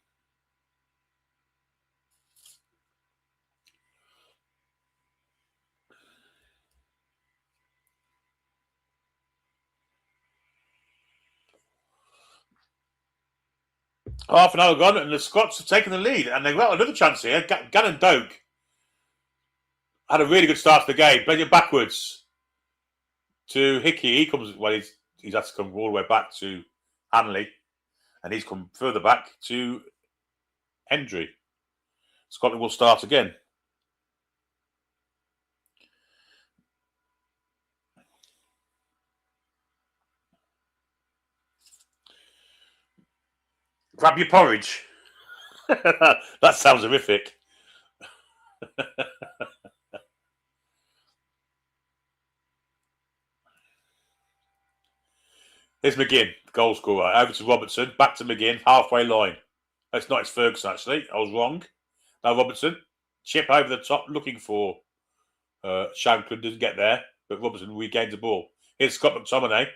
Half an hour gone, and the Scots have taken the lead, and they've got another chance here. Gannon Doak had a really good start to the game, playing it backwards to Hickey. He comes, well, he's had to come all the way back to Hanley, and he's come further back to Hendry. Scotland will start again. Grab your porridge. That sounds horrific. Here's McGinn, goal scorer. Over to Robertson, back to McGinn, halfway line. It's not, it's Ferguson, actually. I was wrong. Now Robertson, chip over the top, looking for Shankland, doesn't get there, but Robertson regains the ball. Here's Scott McTominay,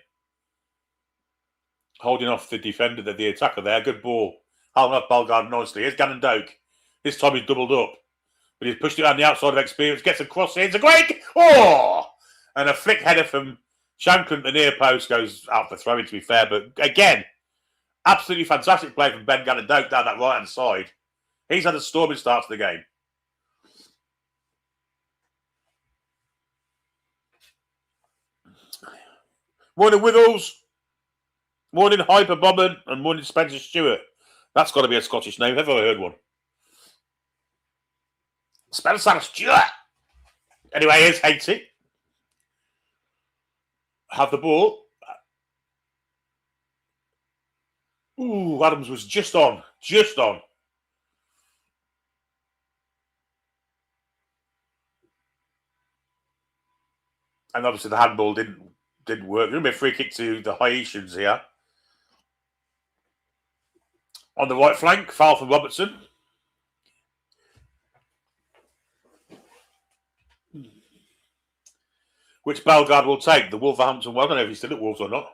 holding off the defender, the attacker there. Good ball. Holding off Bellegarde nicely. Here's Gannon Doak. This time he's doubled up, but he's pushed it on the outside of experience, gets across here. It's a great, and a flick header from Shankland, the near post, goes out for throwing, to be fair. But again, absolutely fantastic play from Ben Gannon Doak down that right-hand side. He's had a storming start to the game. Morning, Withers. Morning, Hyper Bobbin. And morning, Spencer Stewart. That's got to be a Scottish name. Have I heard one? Spencer Stewart. Anyway, here's Haiti. Have the ball. Ooh, Adams was just on. Just on. And obviously the handball didn't work. There'll be a free kick to the Haitians here. On the right flank, foul from Robertson. Which Bellegarde will take? The Wolverhampton. Well, I don't know if he's still at Wolves or not.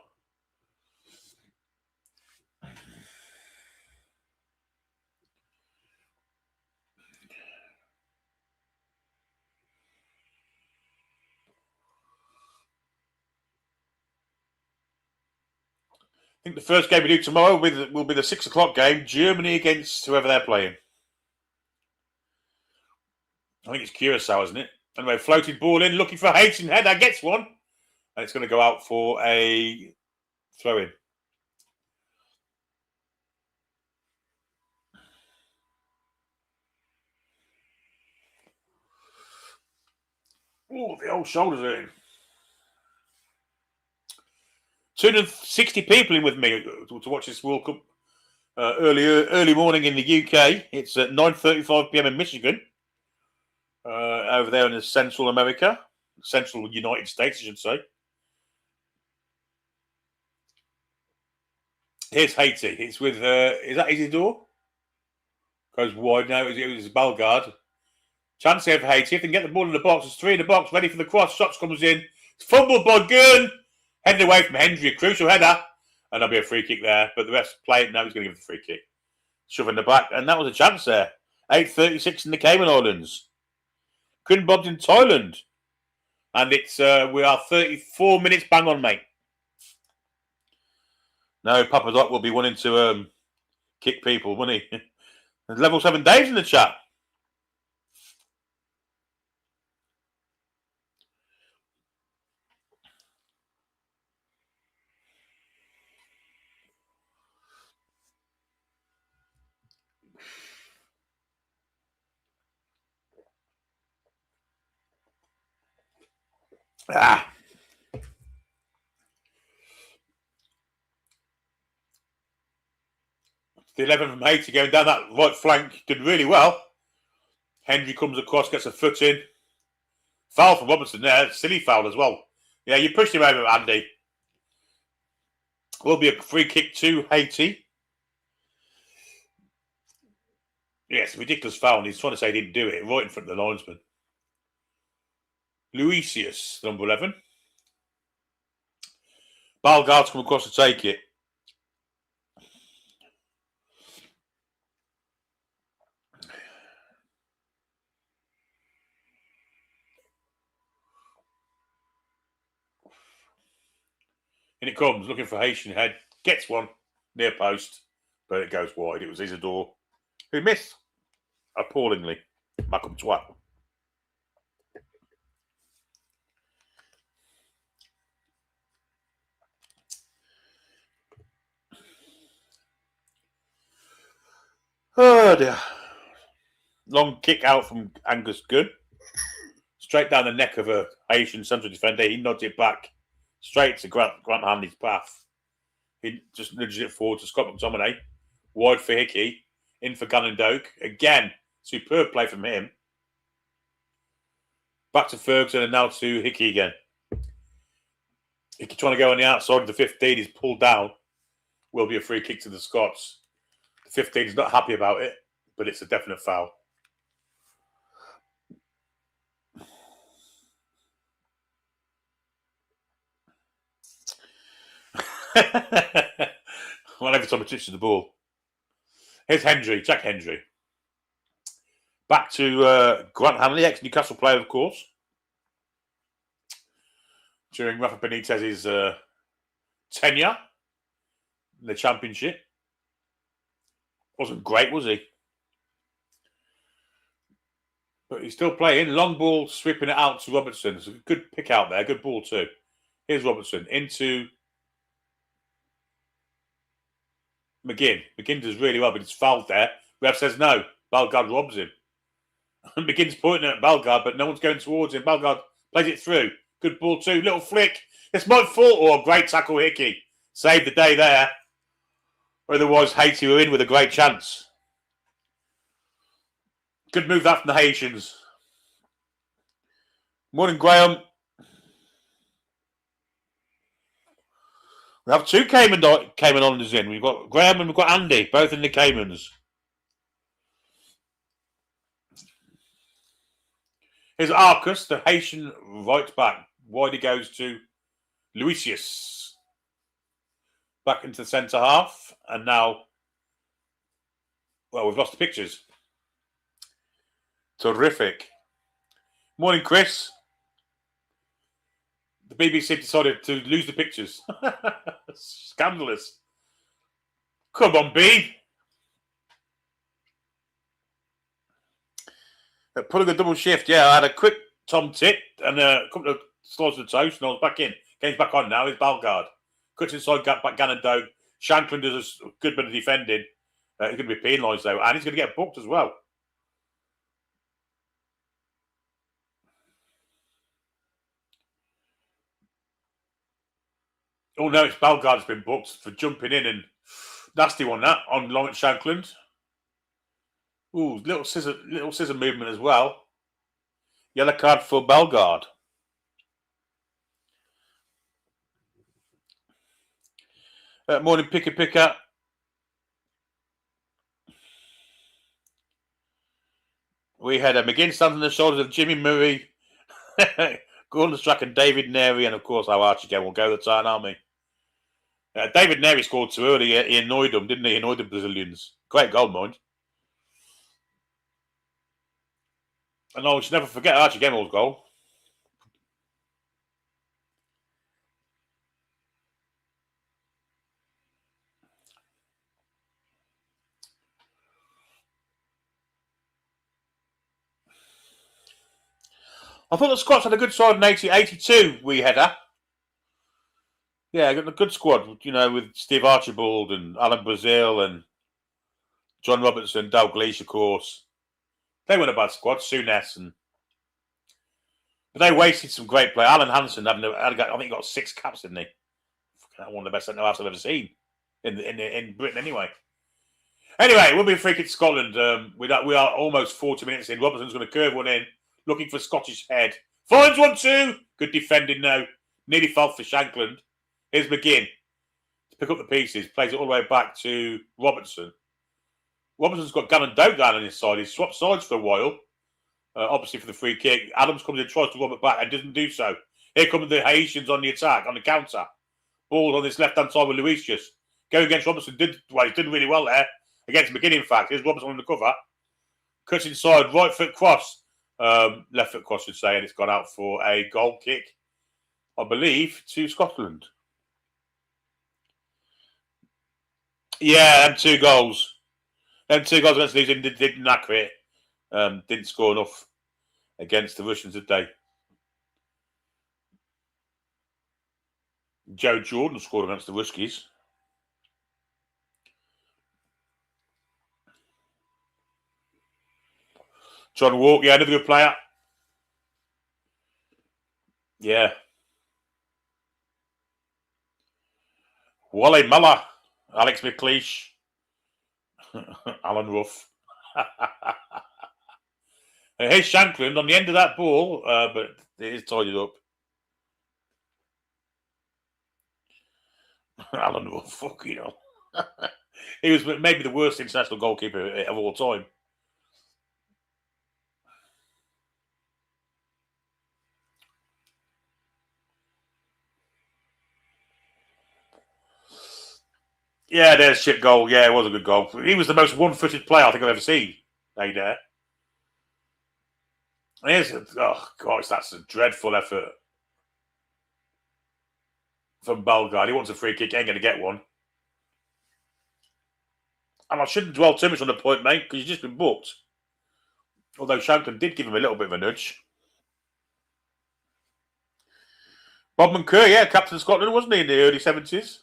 I think the first game we do tomorrow will be the 6 o'clock game. Germany against whoever they're playing. I think it's Curacao, isn't it? Anyway, floated ball in, looking for Haitian header, gets one. And it's going to go out for a throw-in. Oh, the old shoulders are in. 260 people in with me to watch this World Cup early morning in the UK. It's at 9:35 p.m. in Michigan. Over there in Central America, Central United States, I should say. Here's Haiti. It's with, is that Isidore? Goes wide now. It was Bellegarde. Chance here for Haiti. If they can get the ball in the box, there's 3 in the box, ready for the cross. Shots comes in. It's fumbled by Gunn. Headed away from Hendry, a crucial header. And there'll be a free kick there. But the rest play it now. He's going to give the free kick. Shove in the back. And that was a chance there. 8:36 in the Cayman Islands. Couldn't bobbed in Thailand. And it's we are 34 minutes bang on, mate. No, Papa Doc will be wanting to kick people, won't he? There's level 7 Dave's in the chat. Ah. The 11 from Haiti going down that right flank did really well. Hendry comes across, gets a foot in. Foul from Robertson there. Silly foul as well. Yeah, you pushed him over, Andy. Will be a free kick to Haiti. Yes, ridiculous foul. He's trying to say he didn't do it. Right in front of the linesman. Luisius, number 11. Bellegarde's come across to take it. And it comes, looking for Haitian head. Gets one, near post, but it goes wide. It was Isidore, who missed appallingly. Malcolm Twat. Oh dear. Long kick out from Angus Gunn. Straight down the neck of a Haitian central defender. He nods it back straight to Grant Hanley's path. He just nudges it forward to Scott McTominay. Wide for Hickey. In for Gannon-Doak. Again, superb play from him. Back to Ferguson and now to Hickey again. Hickey trying to go on the outside of the 15. He's pulled down. Will be a free kick to the Scots. The 15 is not happy about it, but it's a definite foul. Well, every time I touch the ball. Here's Hendry, Jack Hendry. Back to Grant Hanley, ex-Newcastle player, of course. During Rafa Benitez's tenure in the Championship. Wasn't great, was he? But he's still playing. Long ball, sweeping it out to Robertson. It's a good pick out there. Good ball too. Here's Robertson into McGinn. McGinn does really well, but it's fouled there. Ref says no. Bellegarde robs him. McGinn's pointing at Bellegarde, but no one's going towards him. Bellegarde plays it through. Good ball too. Little flick. It's my fault. Oh, great tackle, Hickey. Saved the day there. Otherwise, Haiti were in with a great chance. Good move that from the Haitians. Morning, Graham. We have 2 Cayman Islanders in. We've got Graham and we've got Andy, both in the Caymans. Here's Arcus, the Haitian right back. Wide he goes to Luisius. Back into the centre half. And now, well, we've lost the pictures. Terrific. Morning, Chris. The BBC decided to lose the pictures. Scandalous. Come on, B. Pulling a double shift. Yeah, I had a quick tom tit and a couple of slices of toast, and I was back in. Game's back on now. It's Bellegarde. Cuts inside back Gannon-Doak. Shanklin does a good bit of defending. He's going to be penalised, though, and he's going to get booked as well. Oh no, it's Bellegarde's been booked for jumping in and nasty one that on Lawrence Shankland. Ooh, little scissor movement as well. Yellow card for Bellegarde. Morning, picker. We had McGinn standing on the shoulders of Jimmy Murray, Gordon Strack and David Neri, and of course our Archie again will go the Titan Army. David Neri scored too early. He annoyed them, didn't he? He annoyed the Brazilians. Great goal, mind. And we should never forget Archie Gemmell's goal. I thought the Scots had a good side in 82 we header. Yeah, got a good squad, with Steve Archibald and Alan Brazil and John Robertson, Dalglish, of course. They weren't a bad squad, Souness but they wasted some great play. Alan Hansen, I think he got 6 caps, didn't he? One of the best centre halves I've ever seen in Britain, anyway. Anyway, we'll be free kick to Scotland. We are almost 40 minutes in. Robertson's going to curve one in, looking for Scottish head. Finds 1-2. Good defending now. Nearly fell for Shankland. Here's McGinn to pick up the pieces. Plays it all the way back to Robertson. Robertson's got Gannon Doak down on his side. He's swapped sides for a while. Obviously for the free kick. Adams comes in, tries to rob it back and doesn't do so. Here come the Haitians on the attack, on the counter. Ball on this left-hand side with Luis just. Going against Robertson. He's done really well there. Against McGinn, in fact. Here's Robertson on the cover. Cuts inside, right foot cross. Left foot cross, should say, and it's gone out for a goal kick, I believe, to Scotland. Yeah, them 2 goals. Them 2 goals against New Zealand didn't knacker it. Didn't score enough against the Russians, did they? Joe Jordan scored against the Ruskies. John Walk, yeah, another good player. Yeah. Wally Muller, Alex McLeish, Alan Ruff. Here's Shankland on the end of that ball, but it is tidied up. Alan Ruff, fucking hell. He was maybe the worst international goalkeeper of all time. Yeah, there's shit goal. Yeah, it was a good goal. He was the most one-footed player I think I've ever seen. Hey there. Oh, gosh, that's a dreadful effort from Bellegarde. He wants a free kick, ain't going to get one. And I shouldn't dwell too much on the point, mate, because you've just been booked. Although Shankland did give him a little bit of a nudge. Bob McCurry, yeah, captain of Scotland, wasn't he, in the early 70s?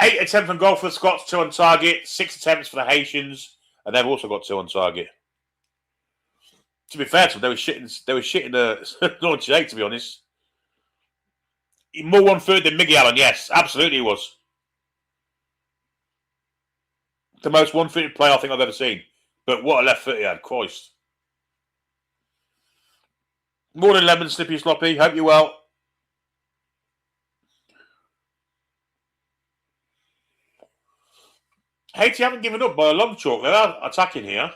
Eight attempts on goal for the Scots, 2 on target. 6 attempts for the Haitians, and they've also got 2 on target. To be fair to them, they were shitting the 98, to be honest. More 1/3 than Miggy Allen, yes, absolutely he was. The most one-footed player I think I've ever seen. But what a left foot he had, Christ. Morning, Lemon, Slippy Sloppy. Hope you're well. Haiti haven't given up by a long chalk. They're attacking here.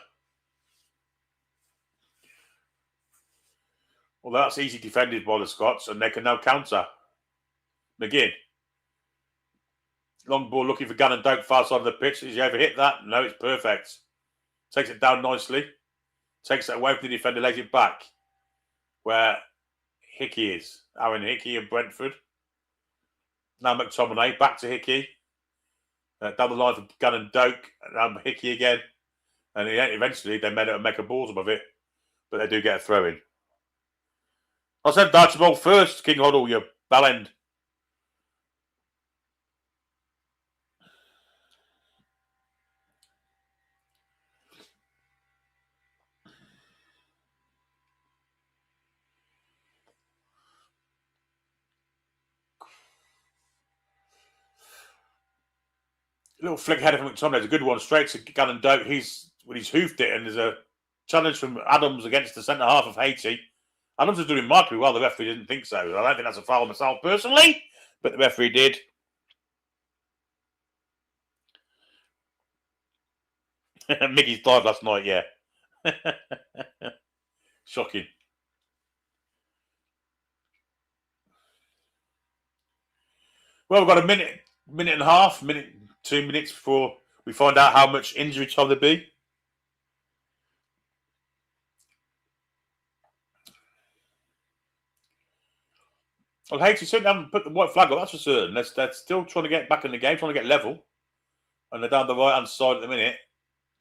Well, that's easy defended by the Scots, and they can now counter. McGinn. Long ball looking for Gannon Doak, far side of the pitch. Did he ever hit that? No, it's perfect. Takes it down nicely. Takes it away from the defender, lays it back. Where Hickey is. Aaron Hickey of Brentford. Now McTominay, back to Hickey. Down the line for Gannon Doak. Now Hickey again. And eventually they make a balls above it. But they do get a throw in. I said dodge the ball first, King Hoddle, you bellend. little flick header from McTominay, a good one, straight to Gallon Doak. He's hoofed it, and there's a challenge from Adams against the centre half of Haiti. Adams is doing remarkably well. The referee didn't think so. I don't think that's a foul myself personally, but the referee did. Mickey's died last night, yeah. Shocking. Well, we've got a minute and a half, 2 minutes before we find out how much injury time there'll be. Well, Haiti certainly haven't put the white flag up, that's for certain. They're still trying to get back in the game, trying to get level. And they're down the right-hand side at the minute.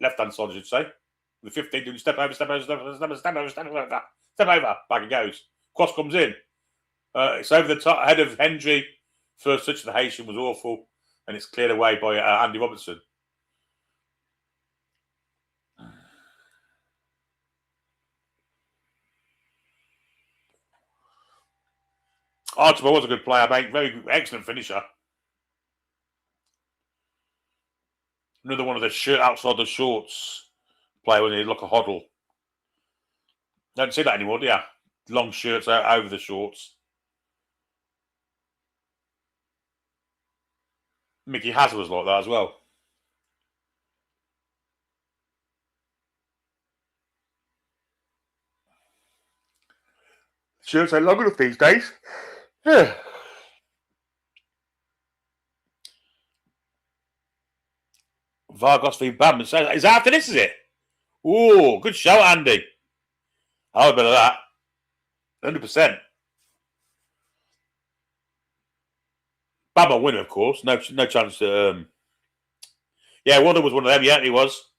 Left-hand side, I should say. The 15 doing step over. Back it goes. Cross comes in. It's over the top, head of Hendry. First touch of the Haitian was awful. And it's cleared away by Andy Robertson. Archibald was a good player, mate. Very excellent finisher. Another one of the shirt outside the shorts player when he look a hoddle. Don't see that anymore, do you? Long shirts out over the shorts. Mickey Hazard was like that as well. Shirts ain't long enough these days. Yeah. Vargas v. Badman. Is that after this, is it? Ooh, good shout, Andy. I'll have a bit of that. 100%. Badman winner, of course. No chance to... Yeah, Wonder was one of them. Yeah, he was.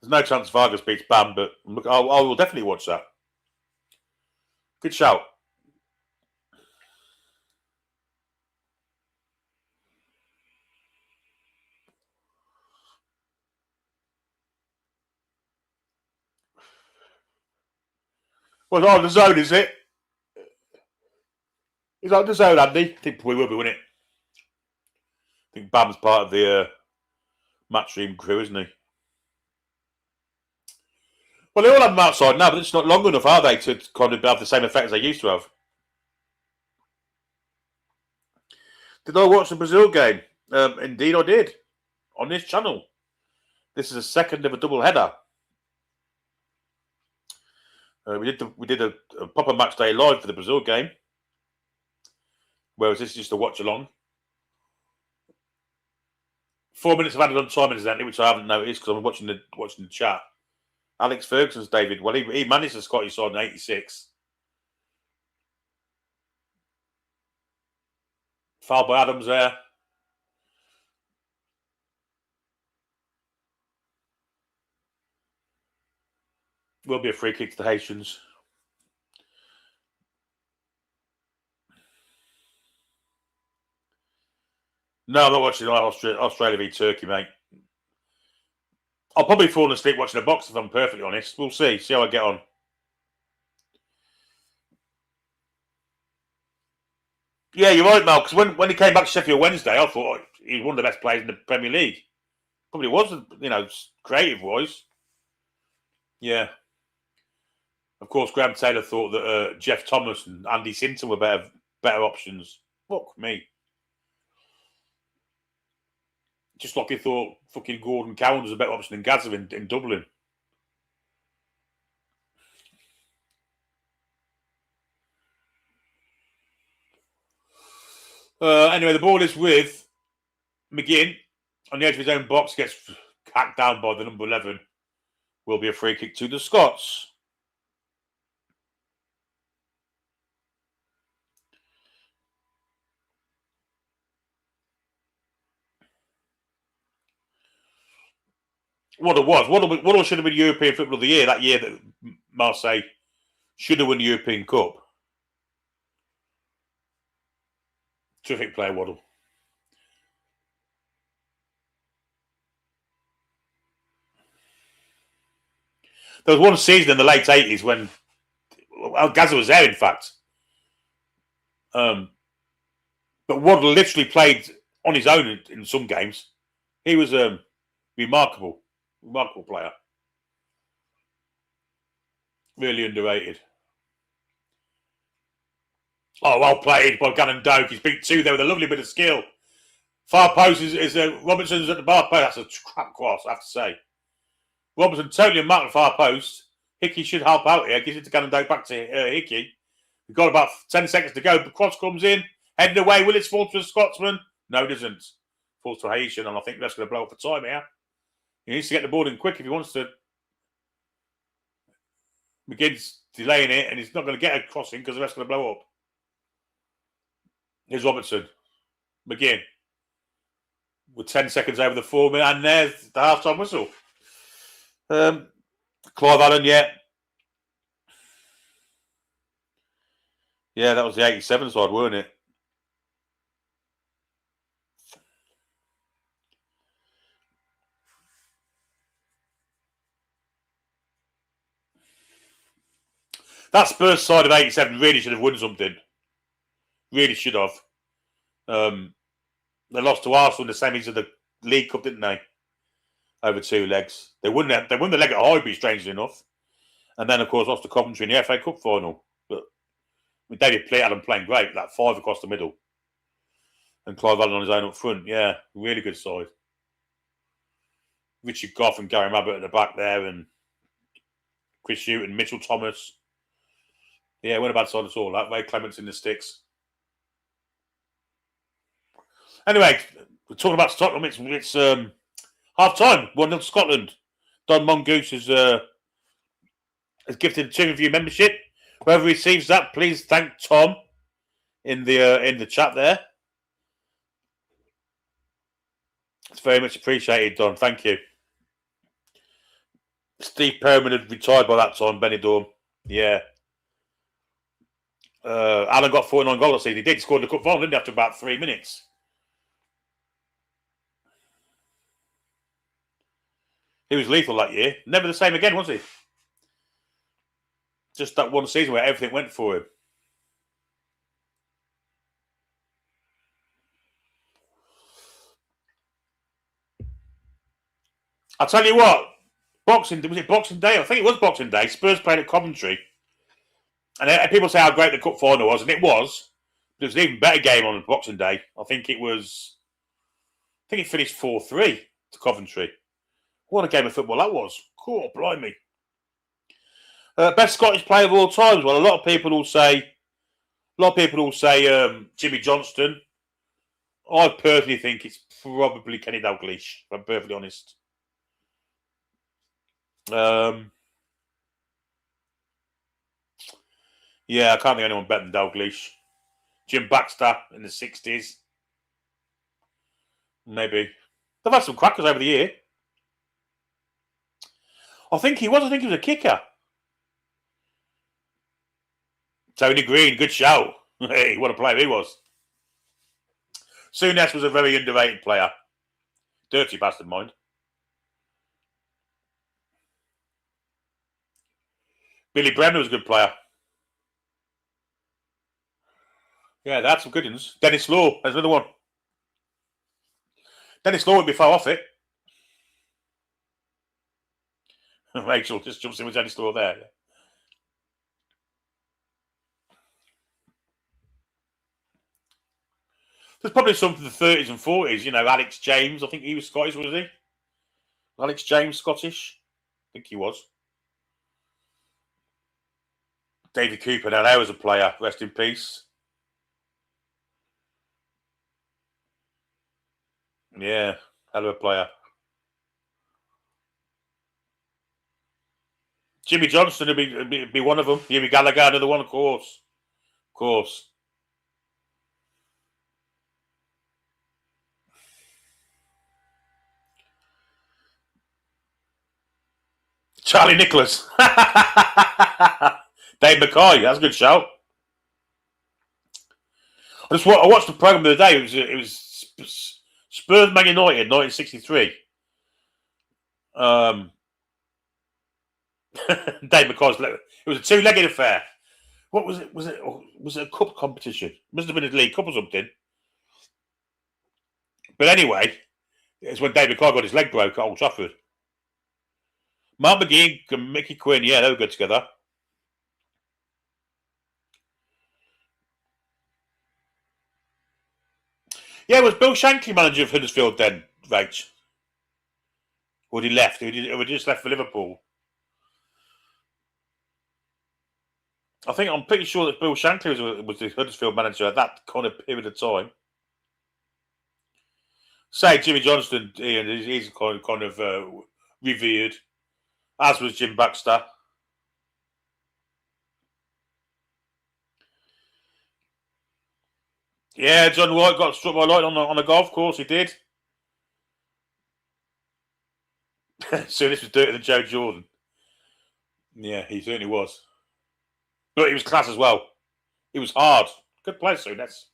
There's no chance Vargas beats Bam, but I will definitely watch that. Good shout. Well, it's on the zone, is it? It's on the zone, Andy. I think we will be, won't it? I think Bam's part of the Matchday crew, isn't he? Well, they all have them outside now, but it's not long enough, are they, to kind of have the same effect as they used to have? Did I watch the Brazil game? Indeed, I did. On this channel. This is a second of a double header. We did a proper match day live for the Brazil game. Whereas this is just a watch along. 4 minutes of added on time, incidentally, which I haven't noticed because I'm watching the chat. Alex Ferguson's David. Well, he managed the Scottish side in '86. Foul by Adams there. Will be a free kick to the Haitians. No, I'm not watching Australia v Turkey, mate. I'll probably fall asleep watching a box if I'm perfectly honest. We'll see. See how I get on. Yeah, you're right, Mel. Because when he came back to Sheffield Wednesday, I thought he was one of the best players in the Premier League. Probably was, creative-wise. Yeah. Of course, Graham Taylor thought that Jeff Thomas and Andy Sinton were better options. Fuck me. Just like he thought fucking Gordon Cowan was a better option than Gaza in Dublin. Anyway, the ball is with McGinn on the edge of his own box, gets hacked down by the number 11. Will be a free kick to the Scots. What it was. What should have been European Football of the Year, that year that Marseille should have won the European Cup. Terrific player, Waddle. There was one season in the late 80s when Gaza was there, in fact. But Waddle literally played on his own in some games. He was a remarkable player. Really underrated. Oh, well played by Gannon Doak. He's beat 2 there with a lovely bit of skill. Far post is Robertson's at the bar post. That's a crap cross, I have to say. Robertson totally unmarked the far post. Hickey should help out here. Gives it to Gannon Doak back to Hickey. We've got about 10 seconds to go. The cross comes in. Heading away. Will it fall to a Scotsman? No, it doesn't. Falls to a Haitian, and I think that's going to blow up for time here. He needs to get the ball in quick if he wants to. McGinn's delaying it, and he's not going to get a crossing because the rest going to blow up. Here's Robertson. McGinn. With 10 seconds over the 4 minute, and there's the half-time whistle. Clive Allen, yeah. Yeah, that was the 87 side, weren't it? That Spurs side of 87 really should have won something. Really should have. They lost to Arsenal in the semis of the League Cup, didn't they? Over 2 legs. They won the leg at Highbury, strangely enough. And then, of course, lost to Coventry in the FA Cup final. But David Plitt had them playing great. That 5 across the middle. And Clive Allen on his own up front. Yeah, really good side. Richard Goff and Gary Mabbott at the back there. And Chris Hewett and Mitchell Thomas. Yeah, weren't a bad side at all. That way, Clements in the sticks. Anyway, we're talking about Scotland. It's half time. 1-0 to Scotland. Don Mongoose has gifted a 2 review membership. Whoever receives that, please thank Tom in the chat there. It's very much appreciated, Don. Thank you. Steve Perriman had retired by that time. Benidorm. Yeah. Alan got 49 goals that season. He did score the cup final, didn't he, after about 3 minutes. He was lethal that year. Never the same again, was he? Just that one season where everything went for him. I'll tell you what. Was it Boxing Day? I think it was Boxing Day. Spurs played at Coventry. And people say how great the cup final was, and it was. But it was an even better game on Boxing Day. I think it finished 4-3 to Coventry. What a game of football that was. Cool, blimey. Best Scottish player of all time. Well, a lot of people will say Jimmy Johnston. I personally think it's probably Kenny Dalglish, if I'm perfectly honest. Yeah, I can't think of anyone better than Dalglish. Jim Baxter in the 60s. Maybe. They've had some crackers over the year. I think he was a kicker. Tony Green, good shout. Hey, what a player he was. Souness was a very underrated player. Dirty bastard, mind. Billy Bremner was a good player. Yeah, that's some good ones. Dennis Law, there's another one. Dennis Law would be far off it. Rachel just jumps in with Dennis Law there. There's probably some from the 30s and 40s. You know, Alex James. I think he was Scottish, was he? Alex James, Scottish? I think he was. David Cooper, now there was a player. Rest in peace. Yeah, hell of a player. Jimmy Johnston would be one of them. Jimmy Gallagher, another one, of course. Of course. Charlie Nicholas. Dave McKay, that's a good shout. I watched the programme the other day. It was Spurs Man United, 1963. Dave McKay's. It was a 2-legged affair. What was it? Was it a cup competition? Must have been a League Cup or something. But anyway, it's when David Clark got his leg broke at Old Trafford. Mark McGee and Mickey Quinn, yeah, they were good together. Yeah, was Bill Shankly manager of Huddersfield then, Rach? Or he left? Or he just left for Liverpool? I'm pretty sure that Bill Shankly was the Huddersfield manager at that kind of period of time. Say Jimmy Johnston, Ian, he's kind of revered, as was Jim Baxter. Yeah, John White got struck by lightning on the golf course. He did. So this was dirtier than Joe Jordan. Yeah, he certainly was. But he was class as well. He was hard. Good player, Souness.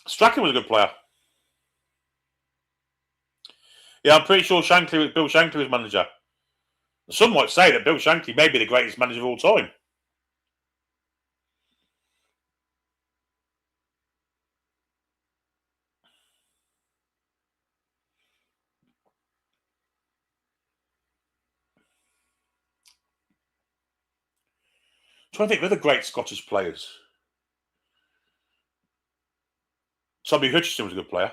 Strachan was a good player. Yeah, I'm pretty sure Bill Shankly was manager. Some might say that Bill Shankly may be the greatest manager of all time. I'm trying to think of other great Scottish players. Tommy Hutchinson was a good player.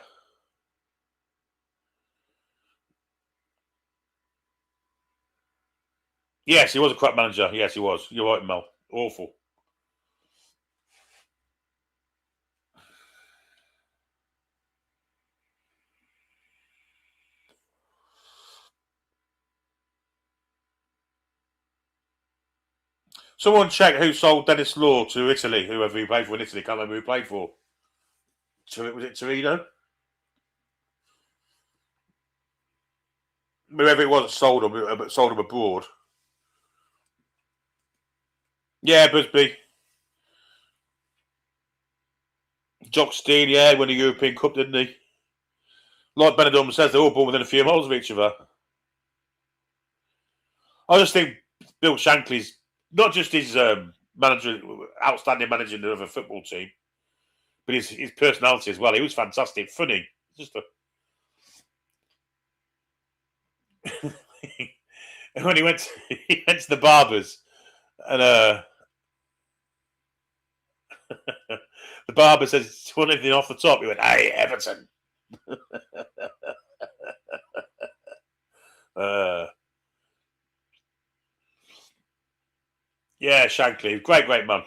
Yes, he was a crap manager. Yes, he was. You're right, Mel. Awful. Someone check who sold Dennis Law to Italy, whoever he played for in Italy. Can't remember who he played for. Was it Torino? Whoever it was that sold him abroad. Yeah, Busby. Jock Stein, yeah, won the European Cup, didn't he? Like Benidorm says, they're all born within a few miles of each other. I just think Bill Shankly's not just his outstanding managing of a football team, but his personality as well. He was fantastic, funny. Just and when he went to the barbers, and the barber says, "Do you want anything off the top?" He went, "Hey, Everton." Yeah, Shankly, great man.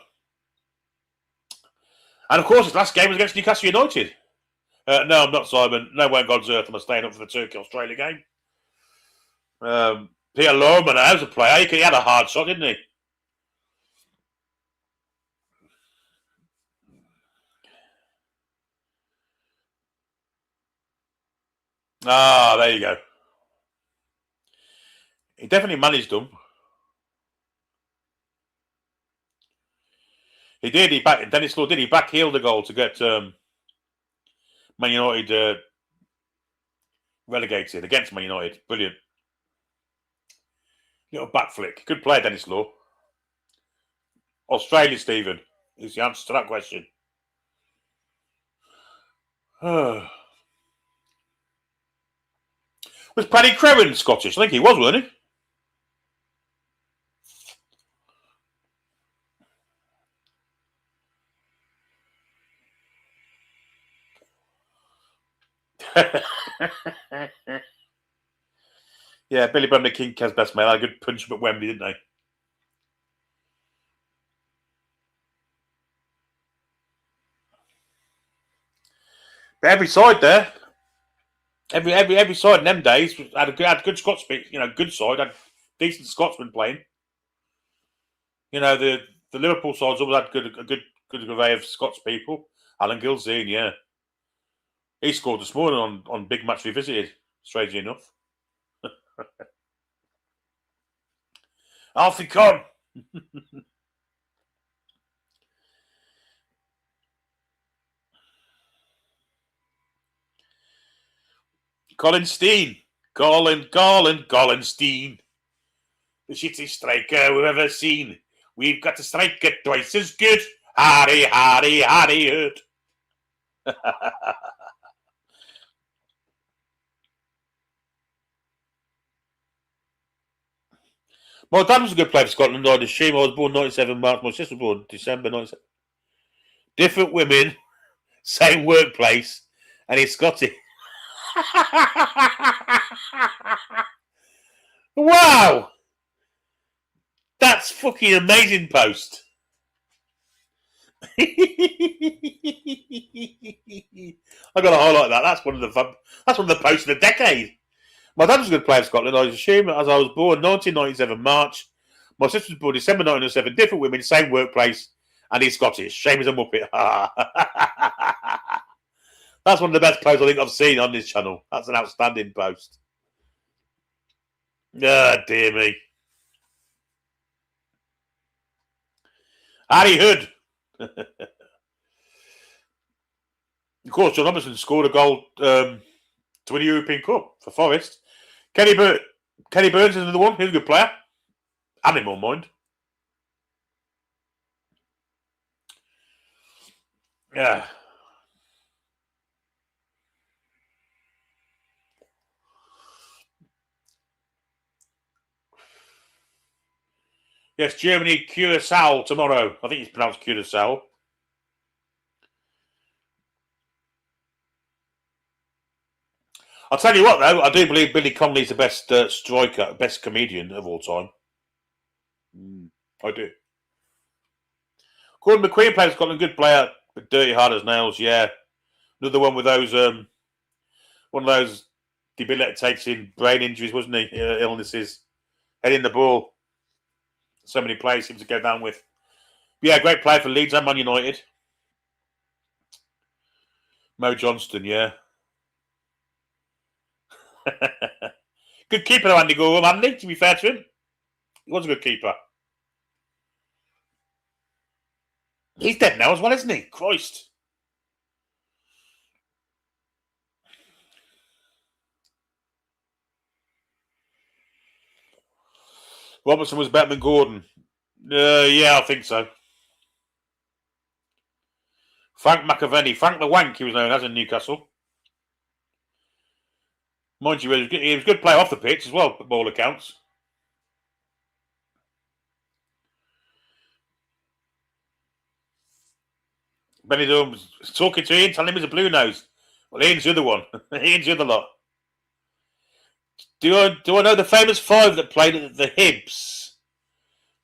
And of course, his last game was against Newcastle United. No, I'm not, Simon. No way on God's earth am I staying up for the Turkey-Australia game. Peter Lorman, as a player, he had a hard shot, didn't he? Ah, there you go. He definitely managed them. He did. Dennis Law did. He backheeled the goal to get Man United relegated against Man United. Brilliant. Little back flick. Good player, Dennis Law. Australia, Stephen, is the answer to that question. Was Paddy Crerand Scottish? I think he was, wasn't he? Yeah, Billy Bremner King, Kez best man. Had a good punch up at Wembley, didn't they? But every side there, every side in them days had good Scots, good side, had decent Scotsmen playing. The Liverpool sides always had a good array of Scots people. Alan Gilzine, yeah, he scored this morning on Big Match Revisited. Strangely enough, Alfie Conn. Colin Steen. Colin Steen. The shittest striker we've ever seen. We've got to strike it twice as good Hardy, Hardy, Hardy Hood. My dad was a good player for Scotland. I assume I was born 97 March. My sister was born December 97. Different women, same workplace, and he's Scottish. Wow! That's fucking amazing post. I got to highlight that. That's one of the posts of the decade. My dad was a good player for Scotland. I assume as I was born 1997 March. My sister was born December 1997. Different women, same workplace, and he's Scottish. Shame as a muppet. That's one of the best posts I think I've seen on this channel. That's an outstanding post. Ah, dear me. Harry Hood. Of course, John Robertson scored a goal to win the European Cup for Forest. Kenny Burns is another one. He's a good player. And in my mind. Yeah. Yes, Germany, Curacao tomorrow. I think it's pronounced Curacao. I'll tell you what, though, I do believe Billy Connolly's the best striker, best comedian of all time. I do. Gordon McQueen plays Scotland, good player, but dirty hard as nails, yeah. Another one with those, one of those debilitating brain injuries, wasn't he? Illnesses. Heading the ball. So many players seem to go down with. But yeah, great player for Leeds and Man United. Mo Johnston, yeah. Good keeper, though, Andy Gorham, Andy, to be fair to him. He was a good keeper. He's dead now as well, isn't he? Christ. Robertson was better than Gordon. Yeah, I think so. Frank McAvenny. Frank the Wank, he was known as in Newcastle. Mind you, he was a good player off the pitch as well, by all accounts. Benny Dunn was talking to Ian, telling him he's a blue nose. Well, Ian's the other one. Ian's the other lot. Do I know the famous five that played at the Hibs?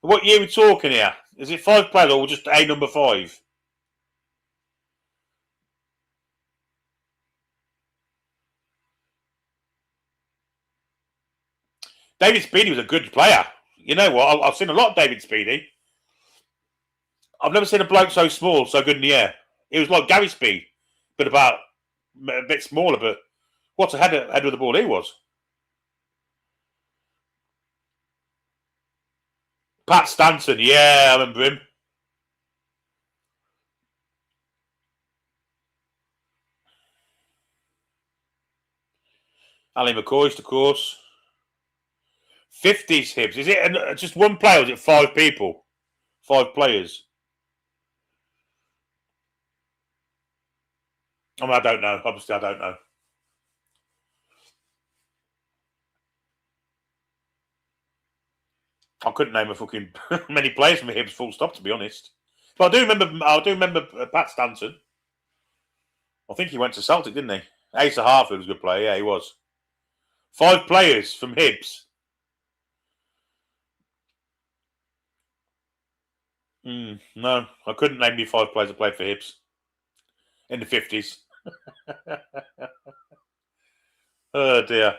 What year are we talking here? Is it 5 players or just a number 5? David Speedy was a good player. You know what? I've seen a lot of David Speedy. I've never seen a bloke so small, so good in the air. He was like Gary Speed, but about a bit smaller. But what a head with the ball he was. Pat Stanton, yeah, I remember him. Ali McCoist, of course. 50s Hibs. Is it just one player or is it 5 people? 5 players? I mean, I don't know. Obviously, I don't know. I couldn't name a fucking many players from the Hibs, full stop, to be honest. But I do remember Pat Stanton. I think he went to Celtic, didn't he? Asa Harford was a good player. Yeah, he was. 5 players from Hibs. No, I couldn't name you 5 players that played for Hibs in the 50s. Oh dear.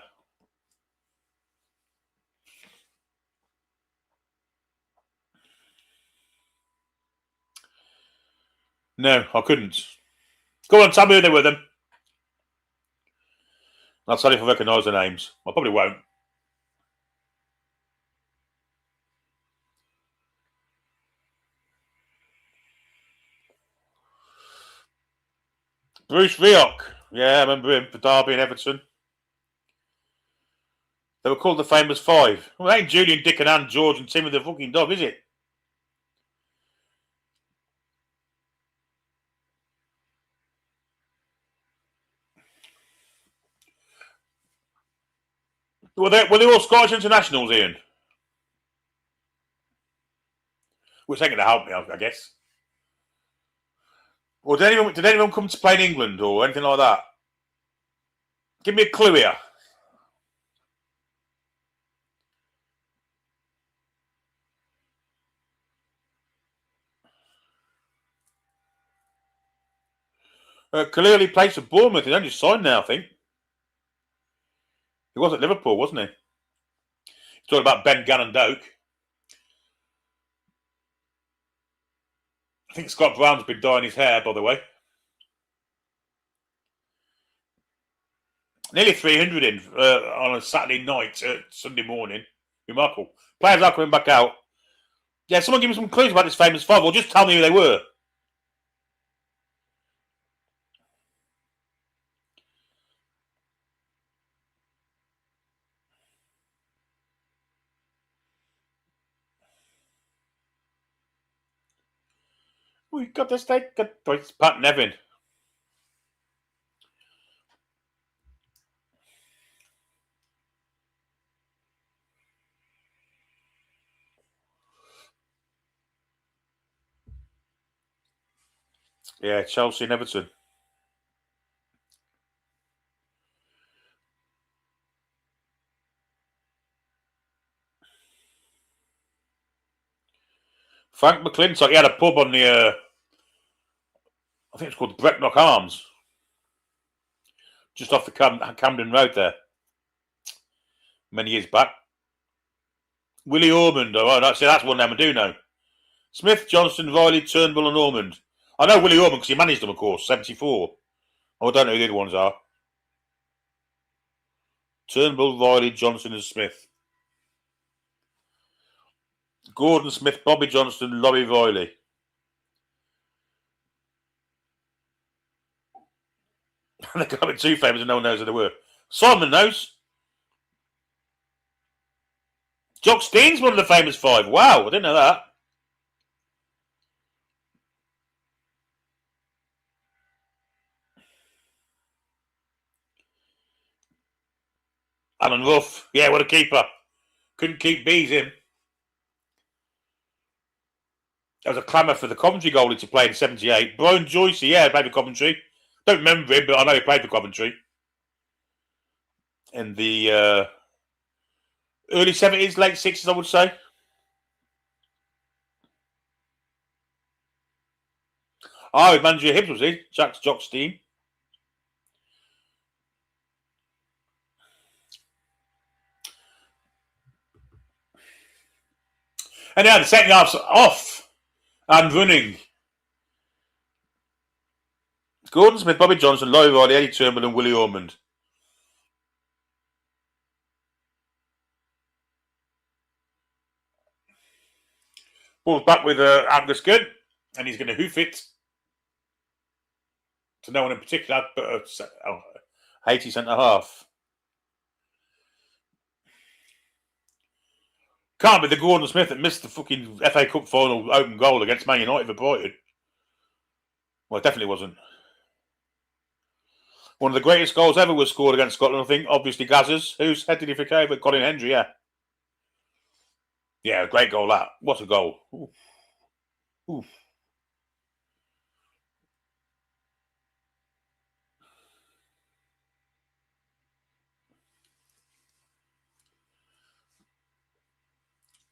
No, I couldn't. Go on, tell me who they were then. I'll tell you if I recognise the names. I probably won't. Bruce Rioch. Yeah, I remember him for Derby and Everton. They were called the famous 5. Well, it ain't Julian, Dick and Ann, George and Timmy the fucking dog, is it? Were they all Scottish internationals, Ian? Which ain't going to help me, I guess. Or did anyone come to play in England or anything like that? Give me a clue here. Clearly plays for Bournemouth. He's only signed now, I think. He was at Liverpool, wasn't he? He's talking about Ben Gannon-Doak. I think Scott Brown's been dyeing his hair, by the way. Nearly 300 in on a Saturday night, Sunday morning. Remarkable. Players are coming back out. Yeah, someone give me some clues about this famous five, or just tell me who they were. We got this thing. It's Pat Nevin. Yeah, Chelsea and Everton. Frank McClintock, he had a pub on the, I think it's called the Brecknock Arms. Just off the Camden Road there. Many years back. Willie Ormond, that's one name I do know. Smith, Johnston, Riley, Turnbull and Ormond. I know Willie Ormond because he managed them, of course, 74. I don't know who the other ones are. Turnbull, Riley, Johnson and Smith. Gordon Smith, Bobby Johnston, Laurie Riley. They got me too famous and no one knows who they were. Simon knows. Jock Steen's one of the famous five. Wow, I didn't know that. Alan Ruff. Yeah, what a keeper. Couldn't keep bees him. There was a clamour for the Coventry goalie to play in 78. Brian Joyce, yeah, played for Coventry. Don't remember him, but I know he played for Coventry. In the early 70s, late 60s, I would say. Oh, he manager of Hibs, was he? Jock Steen. And now the second half's off and running. Gordon Smith, Bobby Johnson, Laurie Riley, Eddie Turnbull and Willie Ormond. Ball's back with Angus Good, and he's going to hoof it to no one in particular, but Haiti centre half. Can't be the Gordon Smith that missed the fucking FA Cup final open goal against Man United for Brighton. Well, it definitely wasn't. One of the greatest goals ever was scored against Scotland, I think. Obviously, Gazza's. Whose head did he flick over? Colin Hendry, yeah. Yeah, great goal, that. What a goal. Oof. Oof.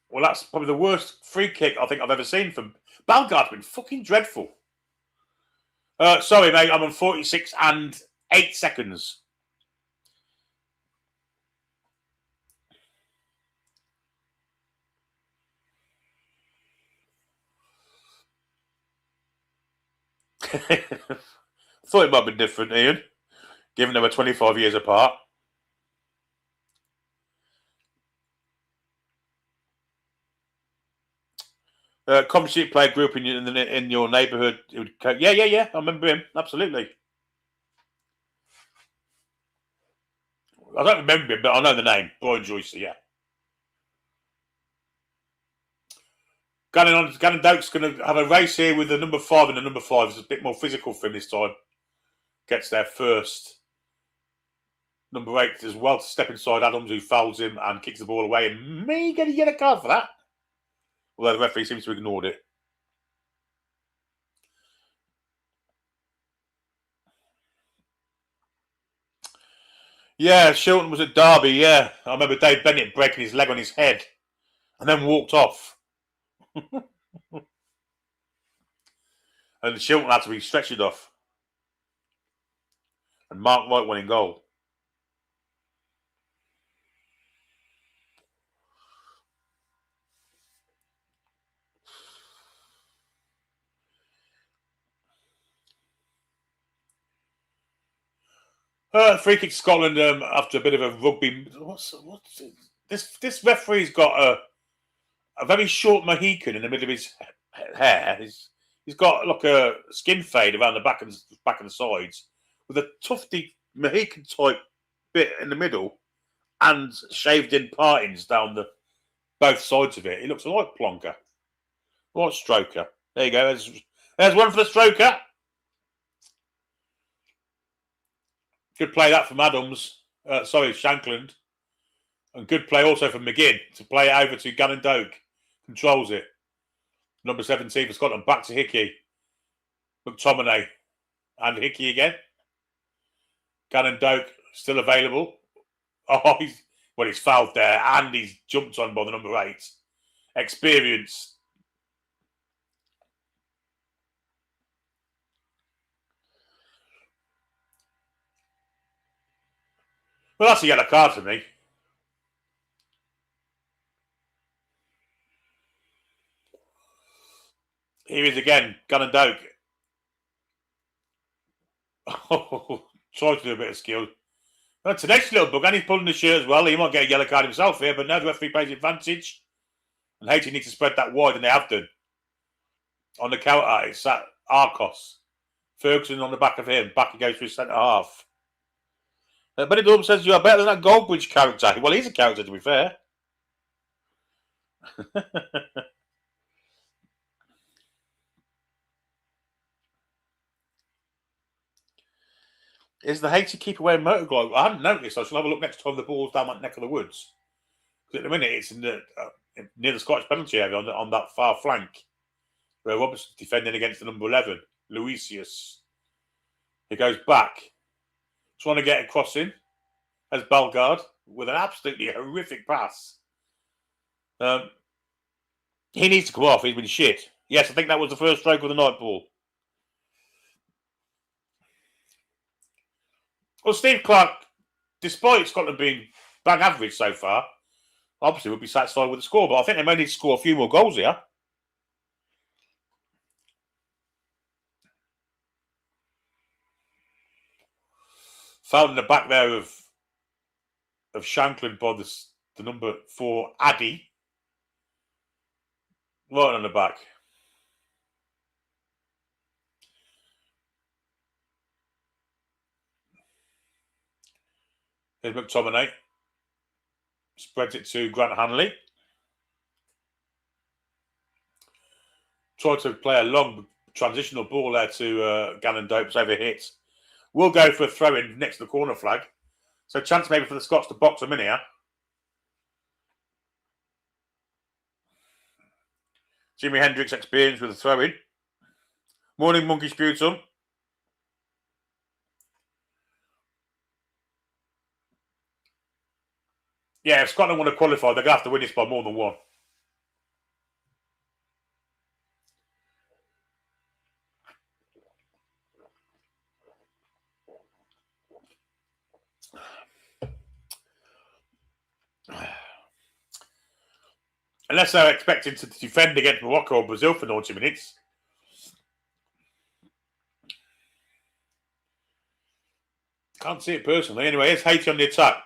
Well, that's probably the worst free kick I think I've ever seen from Balgard's been fucking dreadful. Sorry, mate, I'm on 46 and 8 seconds. Thought it might be different, Ian, given they were 25 years apart. Coventry player group in your neighbourhood. Yeah. I remember him, absolutely. I don't remember him, but I know the name. Brian Joyce, yeah. Gannon-Doak's going to have a race here with the number 5, and the number 5 is a bit more physical for him this time. Gets there first. number 8 as well to step inside Adams, who fouls him and kicks the ball away, and may get a yellow card for that. Although the referee seems to have ignored it. Yeah, Shilton was at Derby, yeah. I remember Dave Bennett breaking his leg on his head and then walked off. And Shilton had to be stretched off. And Mark White won in goal. Free kick Scotland after a bit of a rugby. What's this referee's got a very short Mohican in the middle of his hair. He's got like a skin fade around the back and the sides with a tufty Mohican type bit in the middle and shaved in partings down both sides of it. He looks like Plonker. What stroker? There you go. There's one for the stroker. Good play that from Adams. Shankland. And good play also from McGinn to play it over to Gannon Doak. Controls it. Number 17 for Scotland. Back to Hickey. McTominay. And Hickey again. Gannon Doak still available. Oh, he's fouled there and he's jumped on by the number 8. Experience. Well, that's a yellow card for me. Here he is again, Gannon Doak. Oh, trying to do a bit of skill. That's the next little bug, and he's pulling the shirt as well. He might get a yellow card himself here, but now the referee plays advantage. And Haiti needs to spread that wide, and they have done. On the counter, it's that Arcos. Ferguson on the back of him. Back he goes to his centre half. But it also says you are better than that Goldbridge character. Well, he's a character, to be fair. Is the Haiti keeper wearing motor glove? I hadn't noticed. I shall have a look next time the ball's down that neck of the woods. Because at the minute, it's in the near the Scottish penalty area on that far flank, where Robertson's defending against the number 11, Luisius. He goes back, trying to get a crossing as Bellegarde with an absolutely horrific pass. He needs to come off. He's been shit. Yes, I think that was the first stroke of the night ball. Well, Steve Clarke, despite Scotland being bang average so far, obviously would be satisfied with the score, but I think they may need to score a few more goals here. Found in the back there of Shankland by the number 4, Addy. Right on the back. Here's McTominay. Spreads it to Grant Hanley. Tried to play a long transitional ball there to Gannon Doak, overhit. We'll go for a throw-in next to the corner flag. So chance maybe for the Scots to box them in here. Jimi Hendrix experience with a throw-in. Morning, Monkey Sputum. Yeah, if Scotland want to qualify, they're going to have to win this by more than one. Unless they're expecting to defend against Morocco or Brazil for 90 minutes. Can't see it personally. Anyway, here's Haiti on the attack.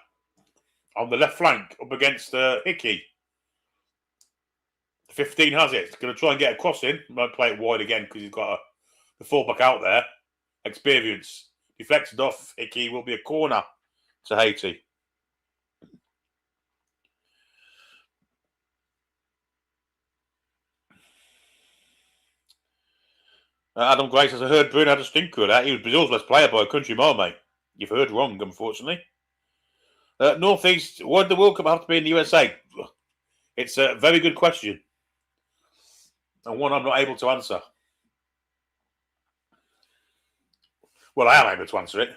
On the left flank, up against Hickey. 15 has it. He's going to try and get a cross in. Might play it wide again because he's got the fullback out there. Experience. Deflected off. Hickey will be a corner to Haiti. Adam Gray says, I heard Bruno had a stinker of that. He was Brazil's best player by a country mile, mate. You've heard wrong, unfortunately. Northeast, why did the World Cup have to be in the USA? It's a very good question, and one I'm not able to answer. Well, I am able to answer it.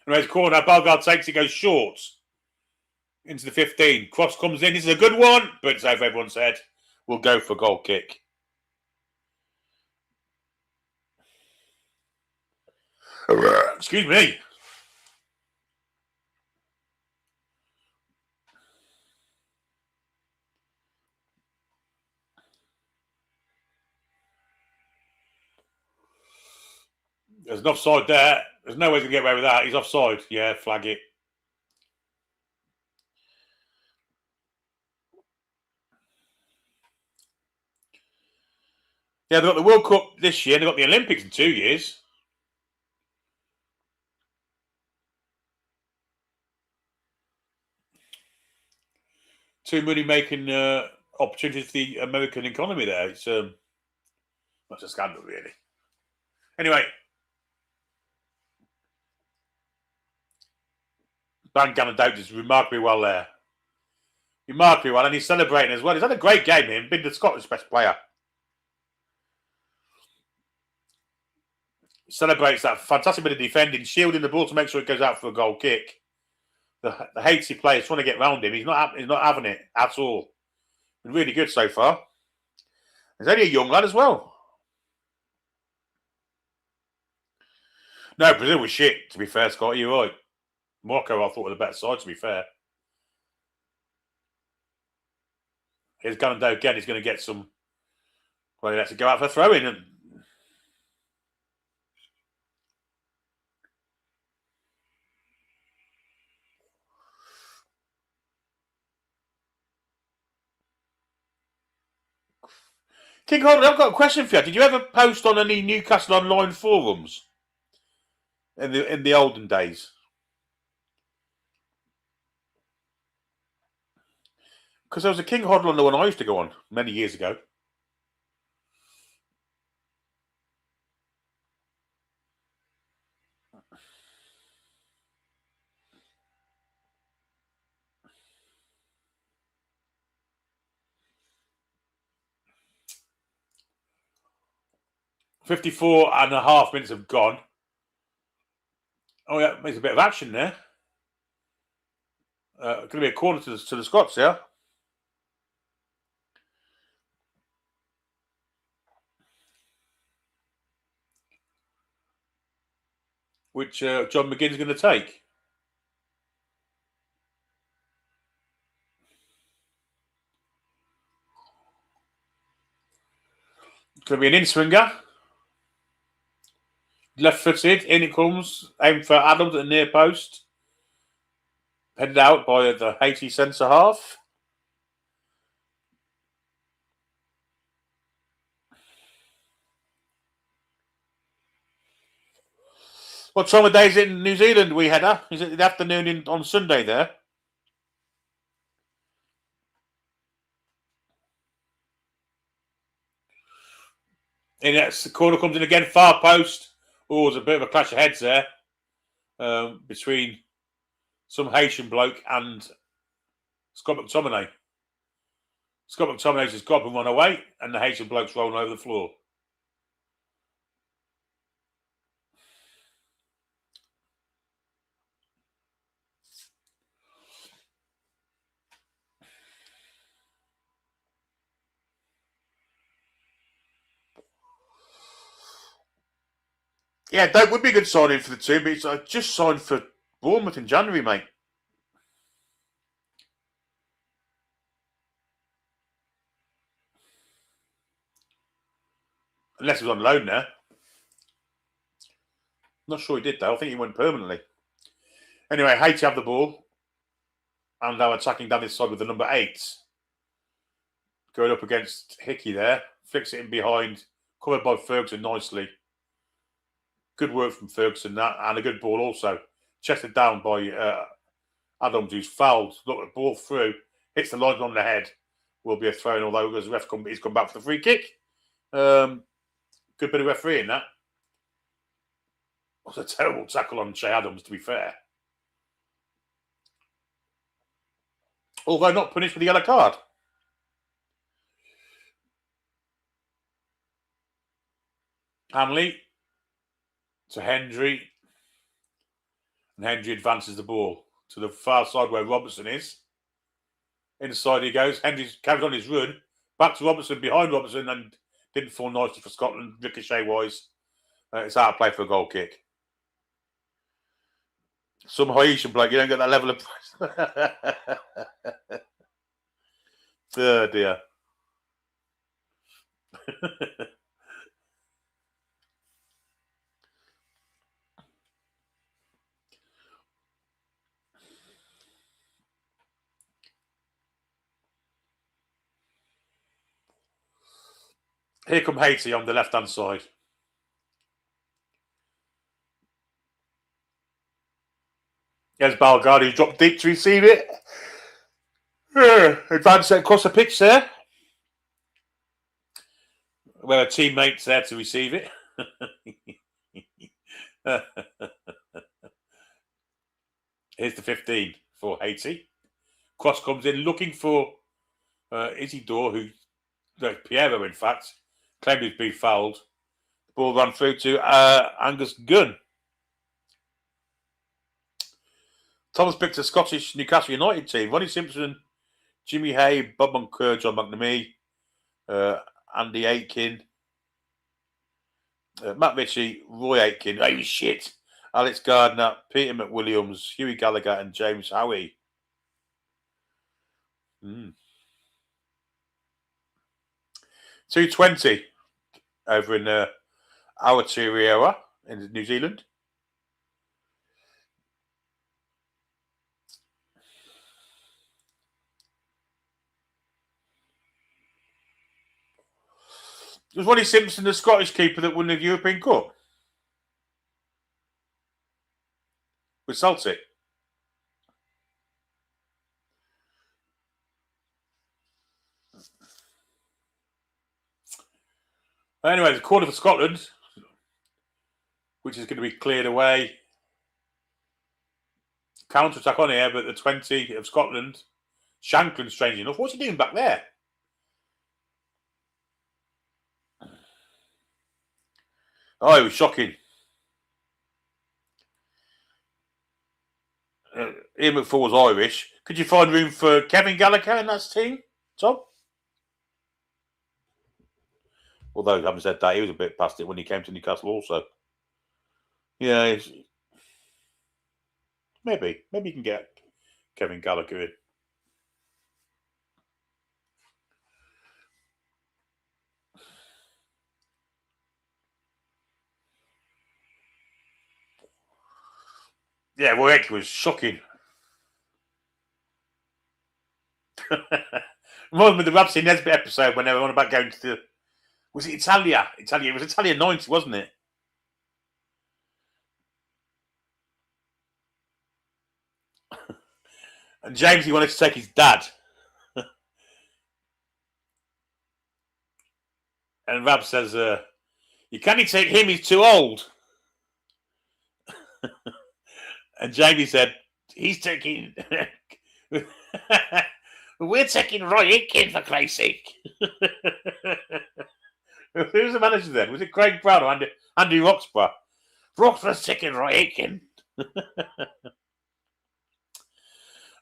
Anyways, corner, Bellegarde takes it, goes short into the 15. Cross comes in. This is a good one, but as everyone said, we'll go for goal kick. Excuse me. There's an offside there. There's no way to get away with that. He's offside. Yeah, flag it. Yeah, they've got the World Cup this year. They've got the Olympics in 2 years. Two money-making opportunities for the American economy there. It's that's a scandal, really. Anyway, Van Gannon does remarkably well there. Remarkably well, and he's celebrating as well. He's had a great game, him. Been the Scottish best player. He celebrates that fantastic bit of defending, shielding the ball to make sure it goes out for a goal kick. The Haiti players trying to get round him. He's not having it at all. Been really good so far. He's only a young lad as well. No, Brazil was shit, to be fair, Scott. You're right. Morocco, I thought, were the better side, to be fair. Here's Gannon again. He's going to get some. Well, he lets it go out for a throw in. And King Holden, I've got a question for you. Did you ever post on any Newcastle online forums in the olden days? Because there was a King Hoddle on the one I used to go on many years ago. "54.5 minutes have gone." Oh yeah, there's a bit of action there. Going to be a corner to the Scots, yeah. Which John McGinn's going to take. It's going to be an in-swinger. Left-footed, in it comes. Aim for Adams at the near post. Headed out by the Haiti centre-half. What time of day is it in New Zealand, we header? Is it the afternoon on Sunday there? And the corner comes in again, far post. Oh, there's a bit of a clash of heads there between some Haitian bloke and Scott McTominay. Scott McTominay's just got him run away, and the Haitian bloke's rolling over the floor. Yeah, that would be a good signing for the team, but it's just signed for Bournemouth in January, mate. Unless he was on loan there. Not sure he did, though. I think he went permanently. Anyway, Haiti have the ball. And now attacking down this side with the number 8. Going up against Hickey there. Flicks it in behind. Covered by Ferguson nicely. Good work from Ferguson, that, and a good ball also. Chested down by Adams, who's fouled. Look at the ball through. Hits the line on the head. Will be a throw in, although as the ref he's come back for the free kick. Good bit of refereeing, that. It was a terrible tackle on Che Adams, to be fair. although not punished with a yellow card. Hanley to Hendry, and Hendry advances the ball to the far side where Robertson is. Inside he goes. Hendry carries on his run. Back to Robertson, behind Robertson, and didn't fall nicely for Scotland, ricochet-wise. It's out of play for a goal kick. Some Haitian bloke, you don't get that level of... Oh, dear. Here come Haiti on the left-hand side. There's Balgard, who's dropped deep to receive it. Advance across the pitch there. Where a teammate's there to receive it. Here's the 15 for Haiti. Cross comes in looking for Isidore, who, Piero, in fact, claimed he's been fouled. The ball ran through to Angus Gunn. Thomas picked a Scottish Newcastle United team. Ronnie Simpson, Jimmy Hay, Bob Moncur, John McNamee, Andy Aitken, Matt Ritchie, Roy Aitken, oh shit, Alex Gardner, Peter McWilliams, Hughie Gallagher, and James Howie. 220 over in Aotearoa in New Zealand. It was Ronnie Simpson, the Scottish keeper, that won the European Cup with Celtic. Anyway, the corner for Scotland, which is going to be cleared away. Counter-attack on here, but the 20 of Scotland, Shankland, strangely enough. What's he doing back there? Oh, it was shocking. Ian McFall was Irish. Could you find room for Kevin Gallagher in that team, Tom? Although, having said that, he was a bit past it when he came to Newcastle also. Yeah, maybe you can get Kevin Gallagher in. Yeah, well, it was shocking. Reminds me of the Ramsey Nesbitt episode when they were on about going to the... Was it Italia? It was Italia 90, wasn't it? And James, he wanted to take his dad. And Rab says, you can't take him, he's too old. And Jamie said, he's taking... We're taking Roy Aitken, for Christ's sake. Who was the manager then? Was it Craig Brown or Andy Roxburgh? Roxburgh's taking Roy Aitken.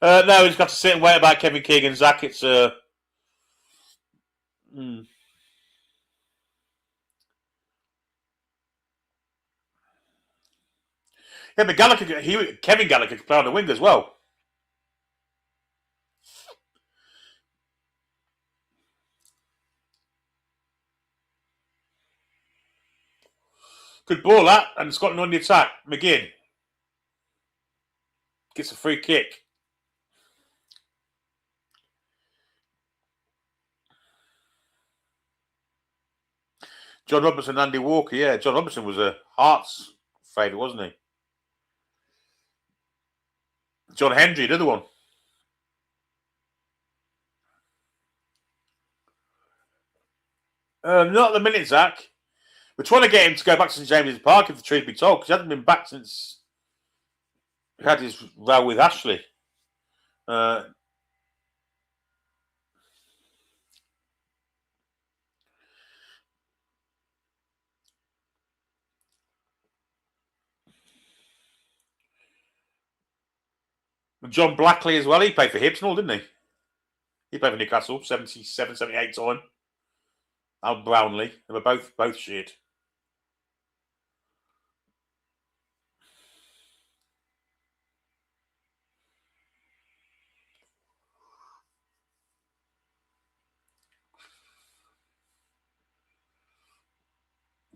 No, he's got to sit and wait about Kevin Keegan. Zach, it's... Yeah, but Kevin Gallagher could play on the wing as well. Good ball, that. And Scotland on the attack. McGinn gets a free kick. John Robertson and Andy Walker. Yeah, John Robertson was a Hearts favourite, wasn't he? John Hendry, the other one. Not at the minute, Zach. We're trying to get him to go back to St James's Park, if the truth be told, because he hasn't been back since he had his row with Ashley. John Blackley as well. He played for Hibs and all, didn't he? He played for Newcastle, 77, 78 time. Al Brownlee. They were both shit.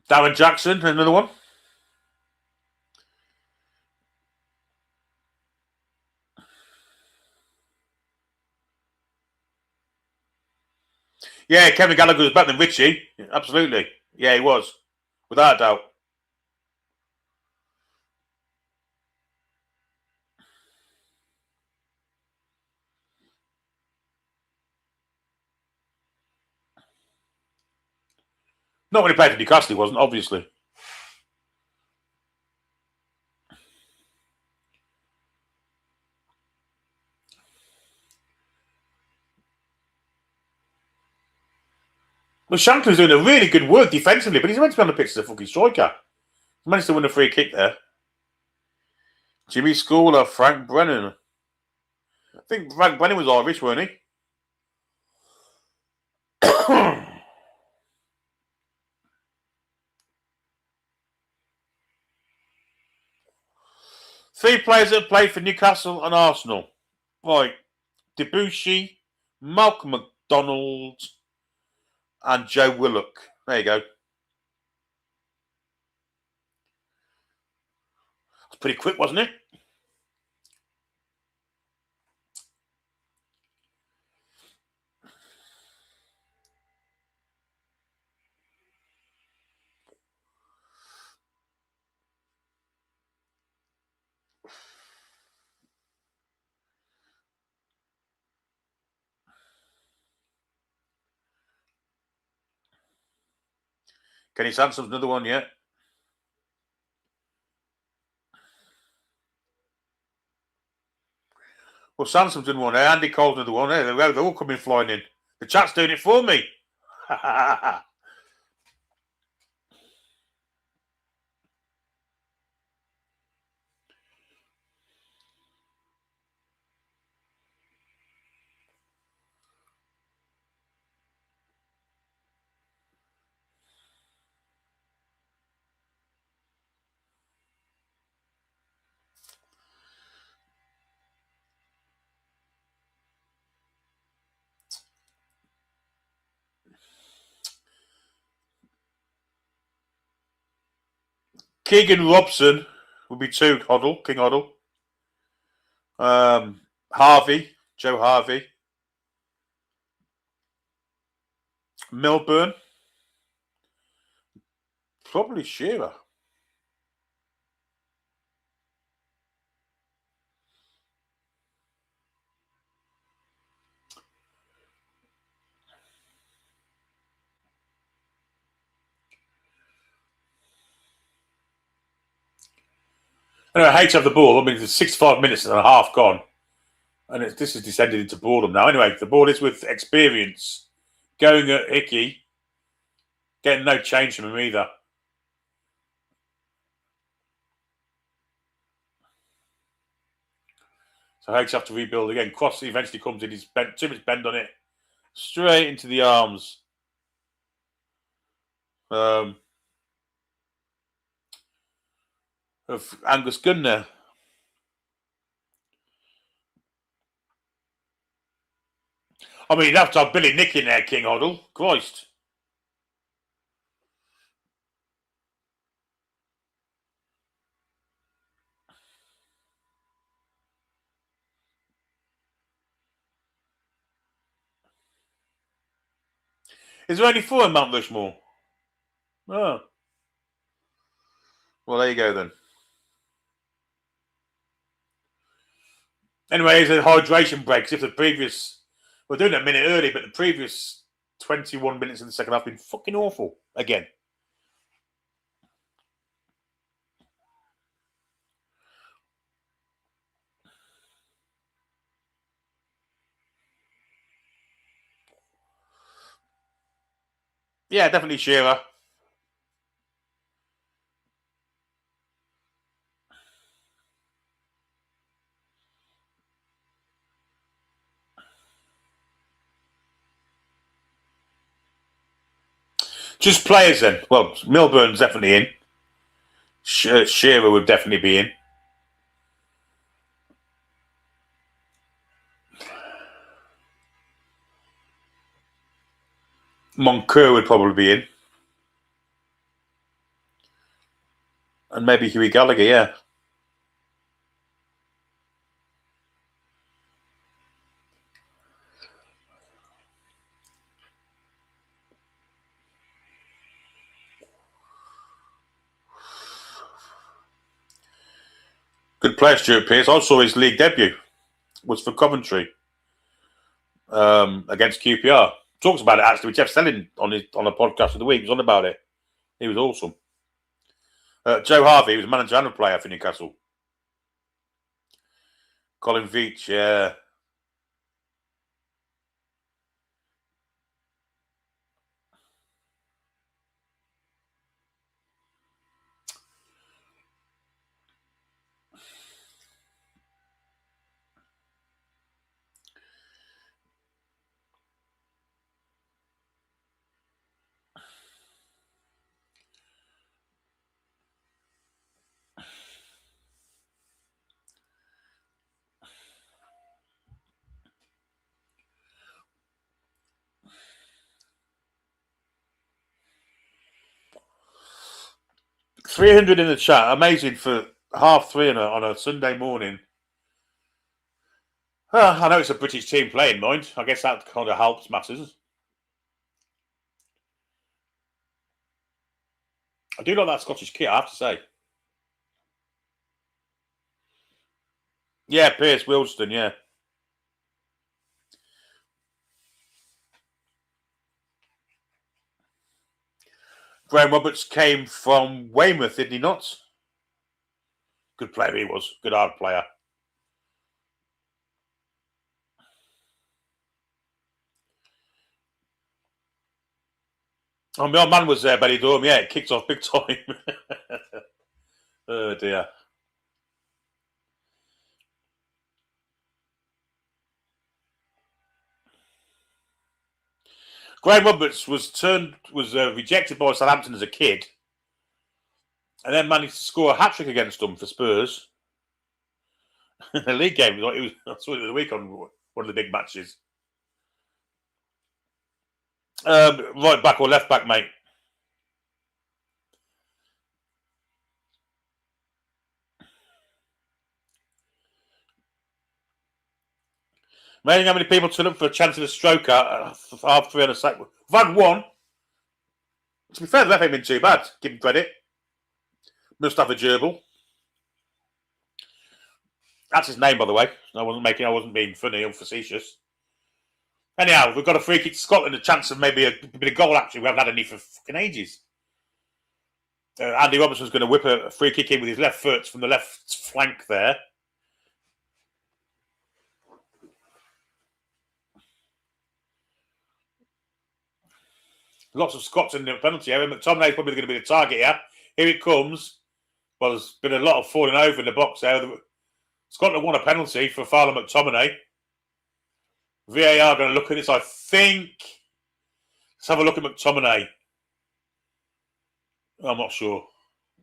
Darren Jackson, another one. Yeah, Kevin Gallagher was better than Richie. Absolutely. Yeah, he was. Without a doubt. Not when he played for Newcastle, he wasn't, obviously. Well, Shanklin's doing a really good work defensively, but he's meant to be on the pitch as a fucking striker. He managed to win a free kick there. Jimmy Schooler, Frank Brennan. I think Frank Brennan was Irish, weren't he? Three players that have played for Newcastle and Arsenal. Right. Debussy, Malcolm McDonald, and Joe Willock. There you go. It's pretty quick, wasn't it? Kenny Sansom's another one, yeah. Well, Sansom's another one. Andy Cole's another one. They're all coming flying in. The chat's doing it for me. Keegan Robson would be two. King Hoddle. Harvey, Joe Harvey. Milburn. Probably Shearer. Anyway, I hate to have the ball. I mean, it's 65 minutes and a half gone. And this has descended into boredom now. Anyway, the ball is with experience. Going at Hickey. Getting no change from him either. So Higgs have to rebuild again. Cross eventually comes in. He's bent, too much bend on it. Straight into the arms. Of Angus Gunner. I mean, you'd have to have Billy Nick in there, King Hoddle. Christ. Is there only four in Mount Rushmore? Oh. Well, there you go then. Anyway, here's a hydration break. If the previous... We're doing it a minute early, but the previous 21 minutes in the second half have been fucking awful. Again. Yeah, definitely Shearer. Just players then. Well, Milburn's definitely in. Shearer would definitely be in. Moncur would probably be in. And maybe Hughie Gallagher, yeah. Good player, Stuart Pearce. I saw his league debut. Was for Coventry against QPR. Talks about it actually with Jeff Selling on a podcast of the week. He was on about it. He was awesome. Joe Harvey was manager and a player for Newcastle. Colin Veach, yeah. $300 in the chat. Amazing for 3:30 on a Sunday morning. I know it's a British team playing, mind. I guess that kind of helps matters. I do like that Scottish kit, I have to say. Yeah, Pierce Wilston, yeah. Graham Roberts came from Weymouth, did he not? Good player he was. Good hard player. Oh, my old man was there, Benny Dorm. Yeah, it kicked off big time. Oh, dear. Graham Roberts was rejected by Southampton as a kid, and then managed to score a hat-trick against them for Spurs. In a league game, I saw it the week on one of the big matches. Right back or left back, mate? Amazing how many people turn up for a chance of a stroke at 3:30 on a sack. We've had one. To be fair, the ref ain't been too bad. Give him credit. Must have a gerbil. That's his name, by the way. I wasn't being funny or facetious. Anyhow, we've got a free kick to Scotland, a chance of maybe a bit of goal. Actually, we haven't had any for fucking ages. Andy Robertson's going to whip a free kick in with his left foot from the left flank there. Lots of Scots in the penalty area. McTominay is probably going to be the target here. Here it comes. Well, there's been a lot of falling over in the box there. Scotland won a penalty for Fowler McTominay. VAR going to look at this, I think. Let's have a look at McTominay. I'm not sure.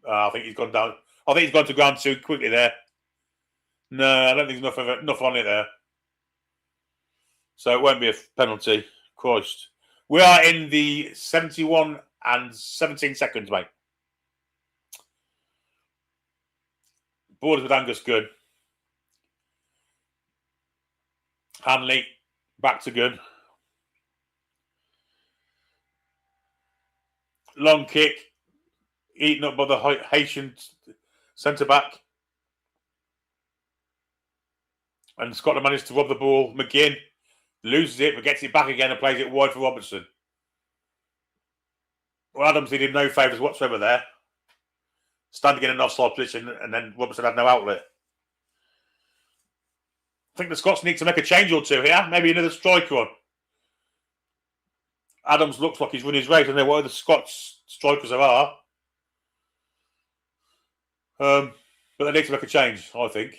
I think he's gone down. I think he's gone to ground too quickly there. No, I don't think there's enough on it there. So it won't be a penalty. Christ. We are in the 71 and 17 seconds, mate. Borders with Angus good. Hanley, back to good. Long kick, eaten up by the Haitian centre-back. And Scotland managed to rob the ball. McGinn loses it, but gets it back again and plays it wide for Robertson. Well, Adams did him no favours whatsoever there. Standing in an offside position, and then Robertson had no outlet. I think the Scots need to make a change or two here. Maybe another striker on. Adams looks like he's run his race. I don't know what other Scots strikers there are. But they need to make a change, I think.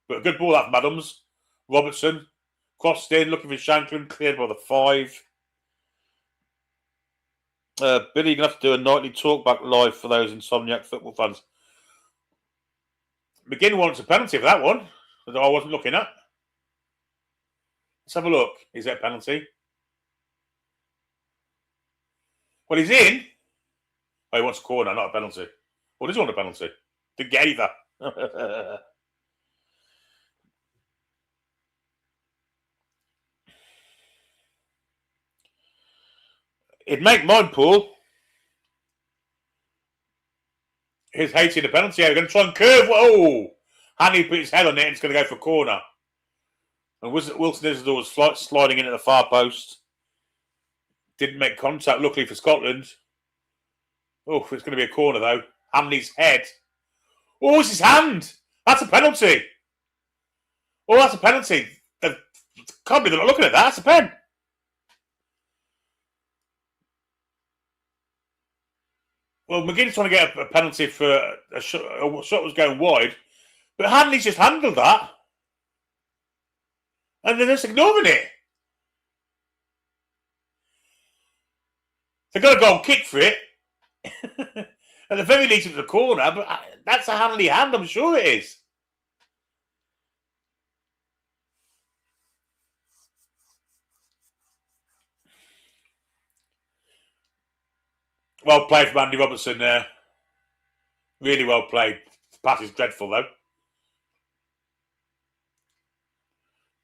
But a good ball out from Adams. Robertson crossed in, looking for Shanklin, cleared by the 5. Billy, you're going to have to do a nightly talkback live for those insomniac football fans. McGinn wants a penalty for that one that I wasn't looking at. Let's have a look. Is that a penalty? Well, he's in. Oh, he wants a corner, not a penalty. Well, does he want a penalty? Didn't get either. It'd make mine, Paul. Here's Haiti the penalty. We're going to try and curve. Whoa! Hanley put his head on it and it's going to go for a corner. And Wilson Isidore was sliding into the far post. Didn't make contact, luckily for Scotland. Oh, it's going to be a corner, though. Hanley's head. Oh, it's his hand. That's a penalty. Oh, that's a penalty. Can't be they're not looking at that. That's a pen. Well, McGinn's trying to get a penalty for a shot was going wide. But Hanley's just handled that. And they're just ignoring it. They've got to go and kick for it. At the very least, it's a corner, but that's a Hanley hand, I'm sure it is. Well played from Andy Robertson there. Really well played. The pass is dreadful, though.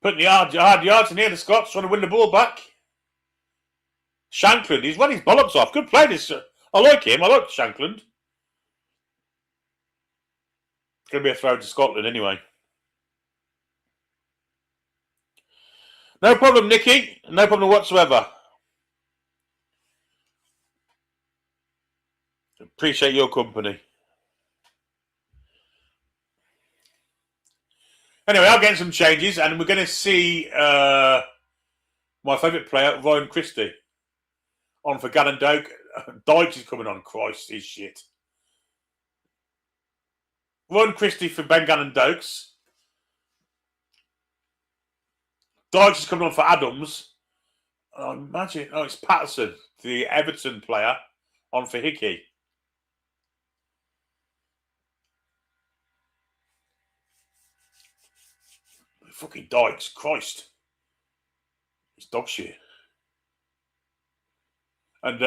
Putting the hard yards in here, the Scots trying to win the ball back. Shankland, he's run his bollocks off. Good play, this. I like him. I like Shankland. It's going to be a throw to Scotland anyway. No problem, Nicky. No problem whatsoever. Appreciate your company. Anyway, I'll get some changes, and we're going to see my favourite player, Ryan Christie, on for Gannon Doak. Dykes is coming on. Christ, he's shit. Ryan Christie for Ben Gannon Dokes. Dykes is coming on for Adams. Imagine, it's Patterson, the Everton player, on for Hickey. Fucking Dykes, Christ. It's dog shit. And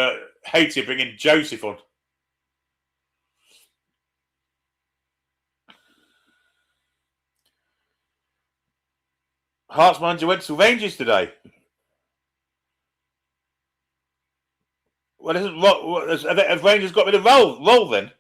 Haiti bringing Joseph on. Hearts manager went to Rangers today. Well, have Rangers got rid of Roll then?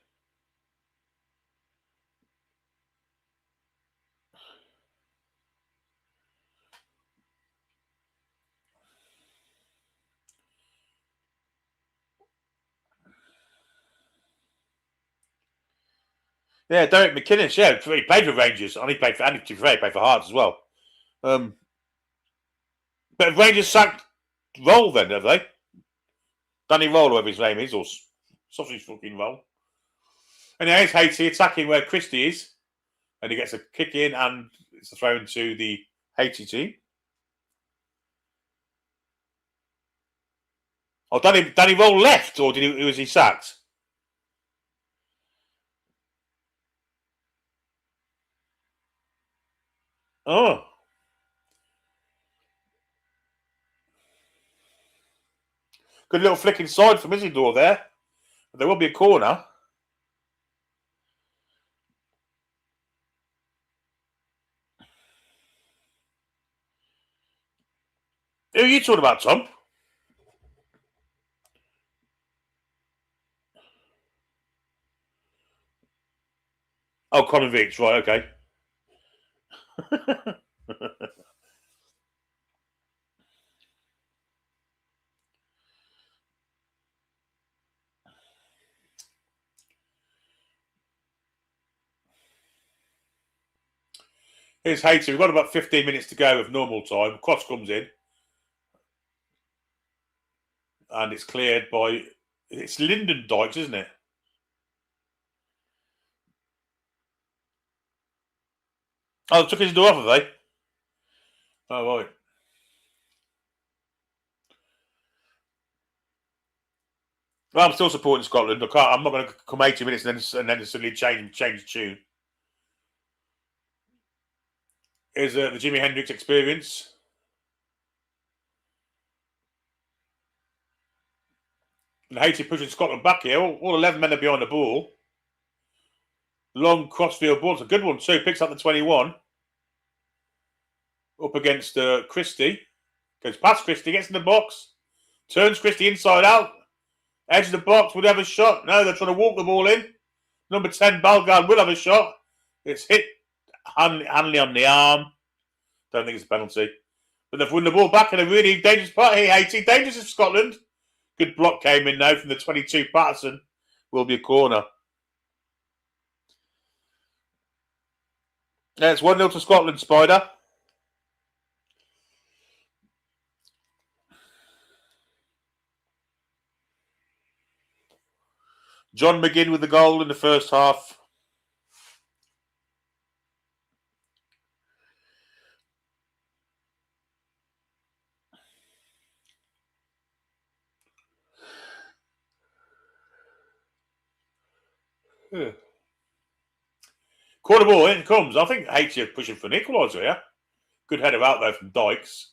Yeah, Derek McKinnon, yeah, he played for Rangers. And he played for Hearts as well. But Rangers sacked Roll then, have they? Danny Roll, whatever his name is, or sausage fucking Roll. And now it's Haiti attacking where Christie is. And he gets a kick in and it's a throw to the Haiti team. Oh, Danny Roll left, or was he sacked? Oh. Good little flick inside from Isidore there. But there will be a corner. Who are you talking about, Tom? Oh, Colin Veach, right, okay. Here's Haiti. We've got about 15 minutes to go of normal time. Cross comes in. And it's cleared by... It's Lyndon Dykes, isn't it? Oh, they took his door off, have they? Oh, right. Well, I'm still supporting Scotland. I'm not going to come 80 minutes and then suddenly change the tune. Here's the Jimi Hendrix Experience. And Haiti pushing Scotland back here. All 11 men are behind the ball. Long crossfield ball. It's a good one too. Picks up the 21. Up against Christie. Goes past Christie. Gets in the box. Turns Christie inside out. Edge of the box. Would have a shot. No, they're trying to walk the ball in. Number 10, Balgard, will have a shot. It's hit Hanley on the arm. Don't think it's a penalty. But they've won the ball back in a really dangerous part here, Haiti. Dangerous for Scotland. Good block came in now from the 22, Patterson. Will be a corner. Yeah, it's 1-0 to Scotland, Spider. John McGinn with the goal in the first half. Yeah. Corner ball, in comes. I think Haiti are pushing for an equaliser here. Good header out there from Dykes.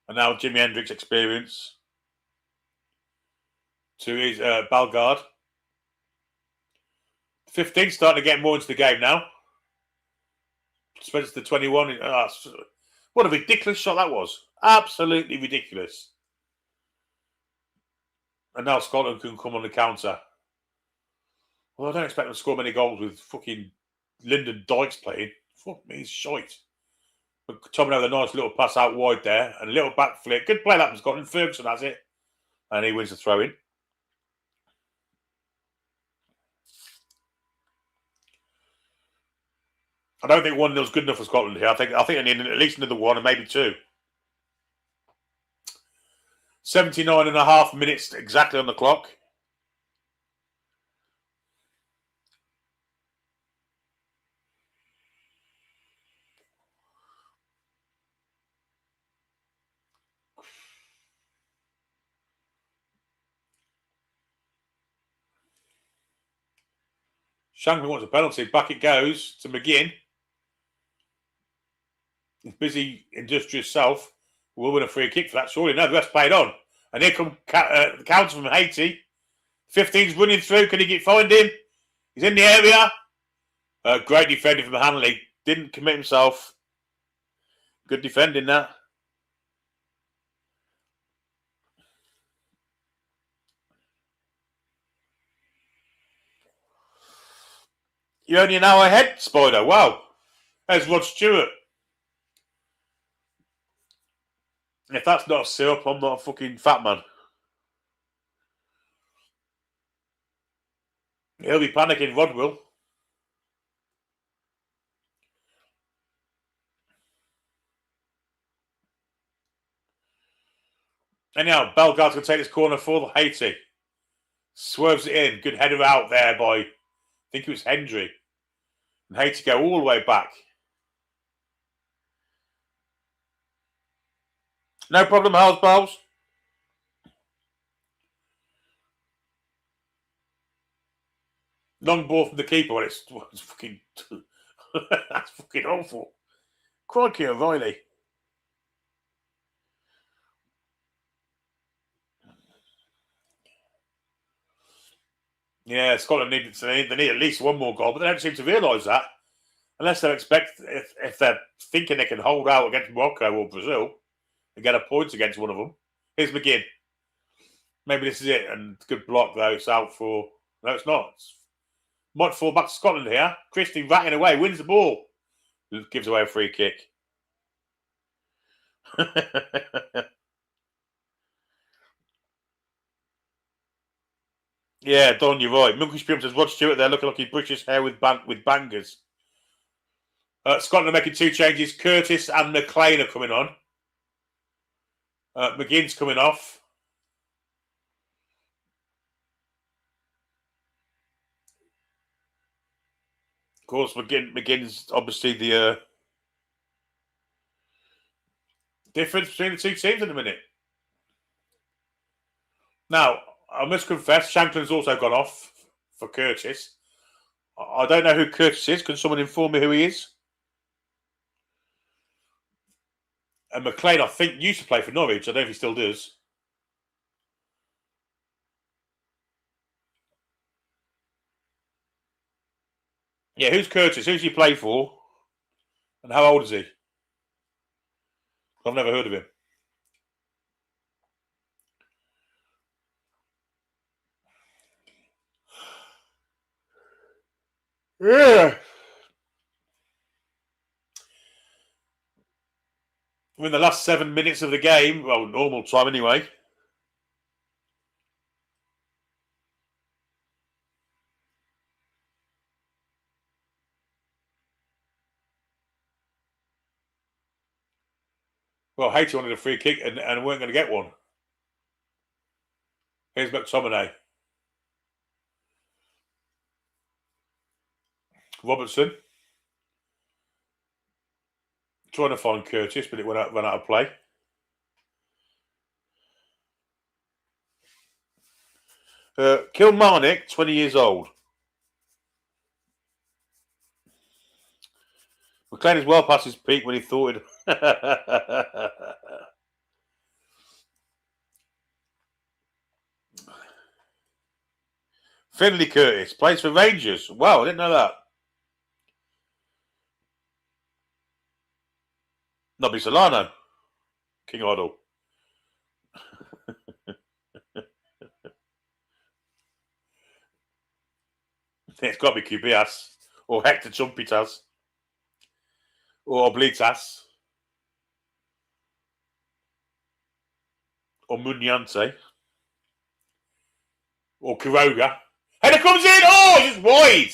And now Jimi Hendrix Experience to his Balgard. 15 starting to get more into the game now. Spencer the 21. What a ridiculous shot that was. Absolutely ridiculous. And now Scotland can come on the counter. Well, I don't expect them to score many goals with fucking Lyndon Dykes playing. Fuck me, he's shite. But Tom had a nice little pass out wide there and a little back flick. Good play that from Scotland. Ferguson has it. And he wins the throw in. I don't think 1-0 is good enough for Scotland here. I think they need at least another one and maybe two. 79.5 minutes exactly on the clock. Shankman wants a penalty. Back it goes to McGinn. Busy, industrious South will win a free kick for that, surely. No, the rest played on. And here come the counter from Haiti. 15's running through. Can he find him? He's in the area. Great defending from Hanley. Didn't commit himself. Good defending that. You're only an hour ahead, Spider. Wow. There's Rod Stewart. If that's not a syrup, I'm not a fucking fat man. He'll be panicking, Rod will. Anyhow, Bellegarde's going to take this corner for the Haiti. Swerves it in. Good header out there by, I think it was Hendry. And Haiti go all the way back. No problem, Howes Bowles. Long ball from the keeper. It's fucking... that's fucking awful. Crikey O'Reilly. Yeah, Scotland they need at least one more goal, but they don't seem to realise that. Unless they expect, if they're thinking they can hold out against Morocco or Brazil and get a point against one of them. Here's McGinn. Maybe this is it. And good block, though. It's out for... No, it's not. Might fall back to Scotland here. Christie ratting away, wins the ball. Gives away a free kick. Yeah, Don, you're right. Monkish Pimp says Rod Stewart there looking like he's British hair with bangers. Scotland are making two changes. Curtis and McLean are coming on. McGinn's coming off. Of course, McGinn's obviously the difference between the two teams in a minute. Now, I must confess, Shanklin's also gone off for Curtis. I don't know who Curtis is. Can someone inform me who he is? And McLean, I think, used to play for Norwich. I don't know if he still does. Yeah, who's Curtis? Who's he play for? And how old is he? I've never heard of him. Yeah. We're in the last 7 minutes of the game. Well, normal time anyway. Well, Haiti wanted a free kick and weren't going to get one. Here's McTominay. Robertson. Trying to find Curtis, but it ran out of play. Kilmarnock, 20 years old. McLean is well past his peak when he thought it. Finley Curtis plays for Rangers. Wow, I didn't know that. Nobby Solano. King Idol. It's got to be Cubias. Or Hector Chumpitas. Or Oblitas. Or Munyante. Or Quiroga. Header comes in! Oh, just wide!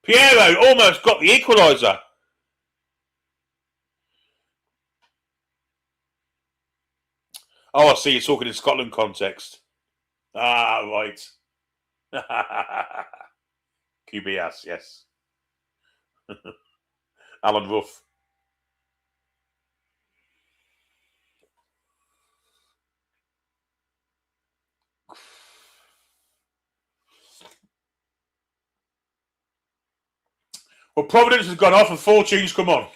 Piero almost got the equaliser. Oh, I see. You're talking in Scotland context. Ah, right. QBS, yes. Alan Ruff. Well, Providence has gone off and Fortune's come on.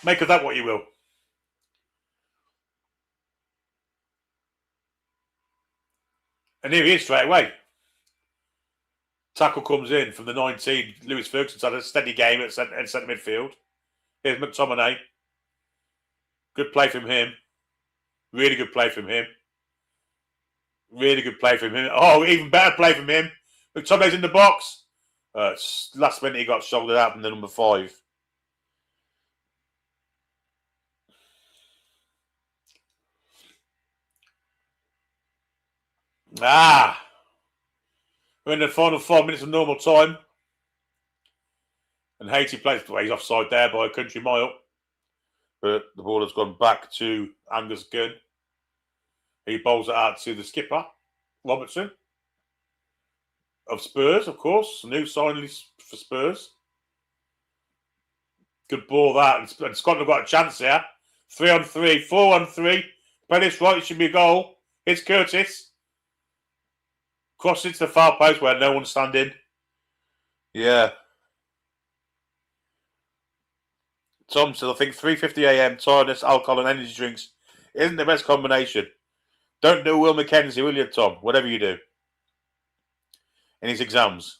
Make of that what you will. And here he is straight away. Tackle comes in from the 19. Lewis Ferguson's had a steady game at centre midfield. Here's McTominay. Good play from him. Really good play from him. Really good play from him. Oh, even better play from him. McTominay's in the box. Last minute he got shouldered out from the number 5. We're in the final 5 minutes of normal time. And Haiti plays, well, he's offside there by a country mile. But the ball has gone back to Angus Gunn. He bowls it out to the skipper, Robertson. Of Spurs, of course. New signing for Spurs. Good ball that. And Scotland have got a chance here. 3-on-3, 4-on-3. Play this right, it should be a goal. It's Curtis. Cross into the far post where no one's standing. Yeah. Tom says, I think 3:50 a.m. tiredness, alcohol and energy drinks isn't the best combination. Don't do Will Mackenzie, will you, Tom? Whatever you do. In his exams.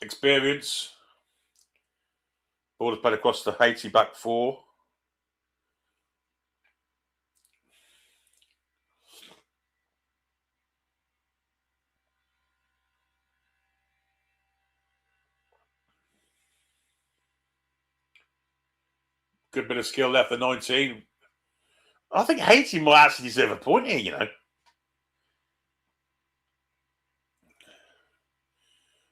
Experience. Ball is played across the Haiti back 4. Good bit of skill left for 19. I think Haiti might actually deserve a point here, you know.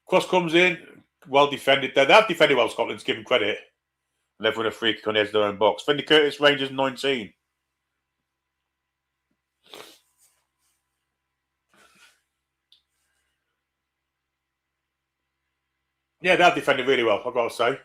Cross comes in. Well defended there. They have defended well, Scotland's given credit. And they've won a free kick on the edge of their own box. Finley Curtis, Rangers 19. Yeah, they have defended really well, I've got to say.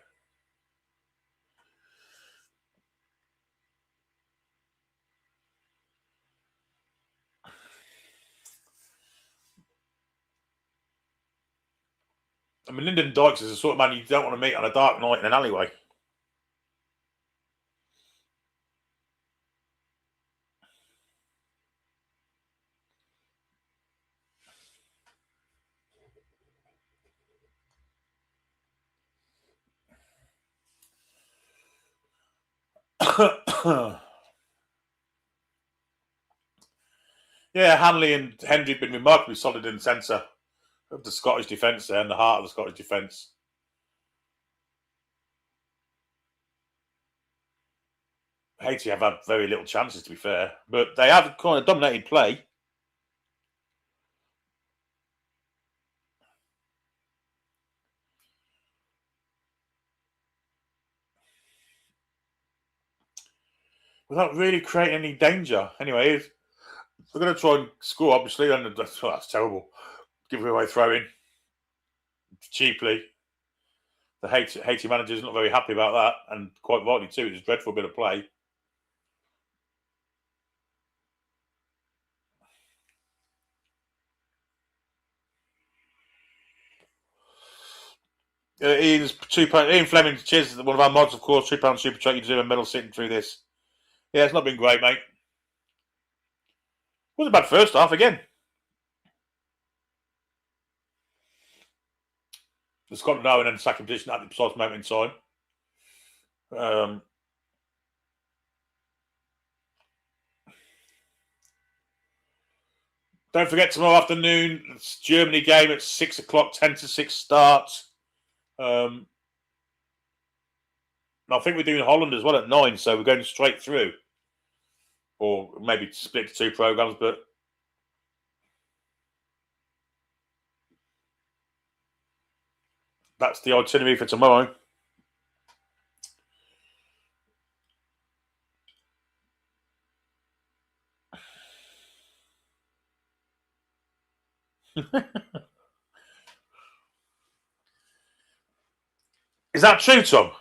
I mean, Lyndon Dykes is the sort of man you don't want to meet on a dark night in an alleyway. Yeah, Hanley and Hendry have been remarkably solid in the centre of the Scottish defence there, and the heart of the Scottish defence. Haiti have had very little chances, to be fair, but they have kind of dominated play. Without really creating any danger. Anyway, they're going to try and score, obviously, and that's terrible. Give away throwing cheaply. The Haiti manager's not very happy about that, and quite rightly too. It's a dreadful bit of play. Ian Fleming, cheers, one of our mods, of course. £2 super chat. You deserve a medal sitting through this. Yeah, it's not been great, mate. Wasn't a bad first half again. The Scotland are in second position at the precise moment in time. Don't forget, tomorrow afternoon, it's Germany game at 6 o'clock, 10 to 6 start. I think we're doing Holland as well at 9, so we're going straight through. Or maybe split to 2 programmes, but that's the itinerary for tomorrow. Is that true, Tom?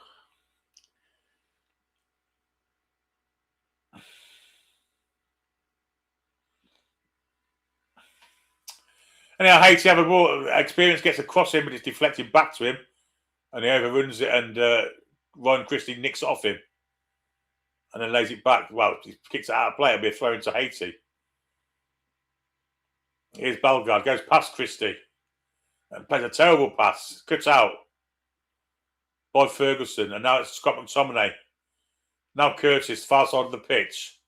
Anyhow, Haiti have a ball. Experience gets a cross in, but it's deflected back to him, and he overruns it, and Ryan Christie nicks it off him, and then lays it back. Well, he kicks it out of play. It'll be a throw into Haiti. Here's Bellegarde, goes past Christie, and plays a terrible pass, cuts out by Ferguson, and now it's Scott McTominay. Now Curtis, far side of the pitch,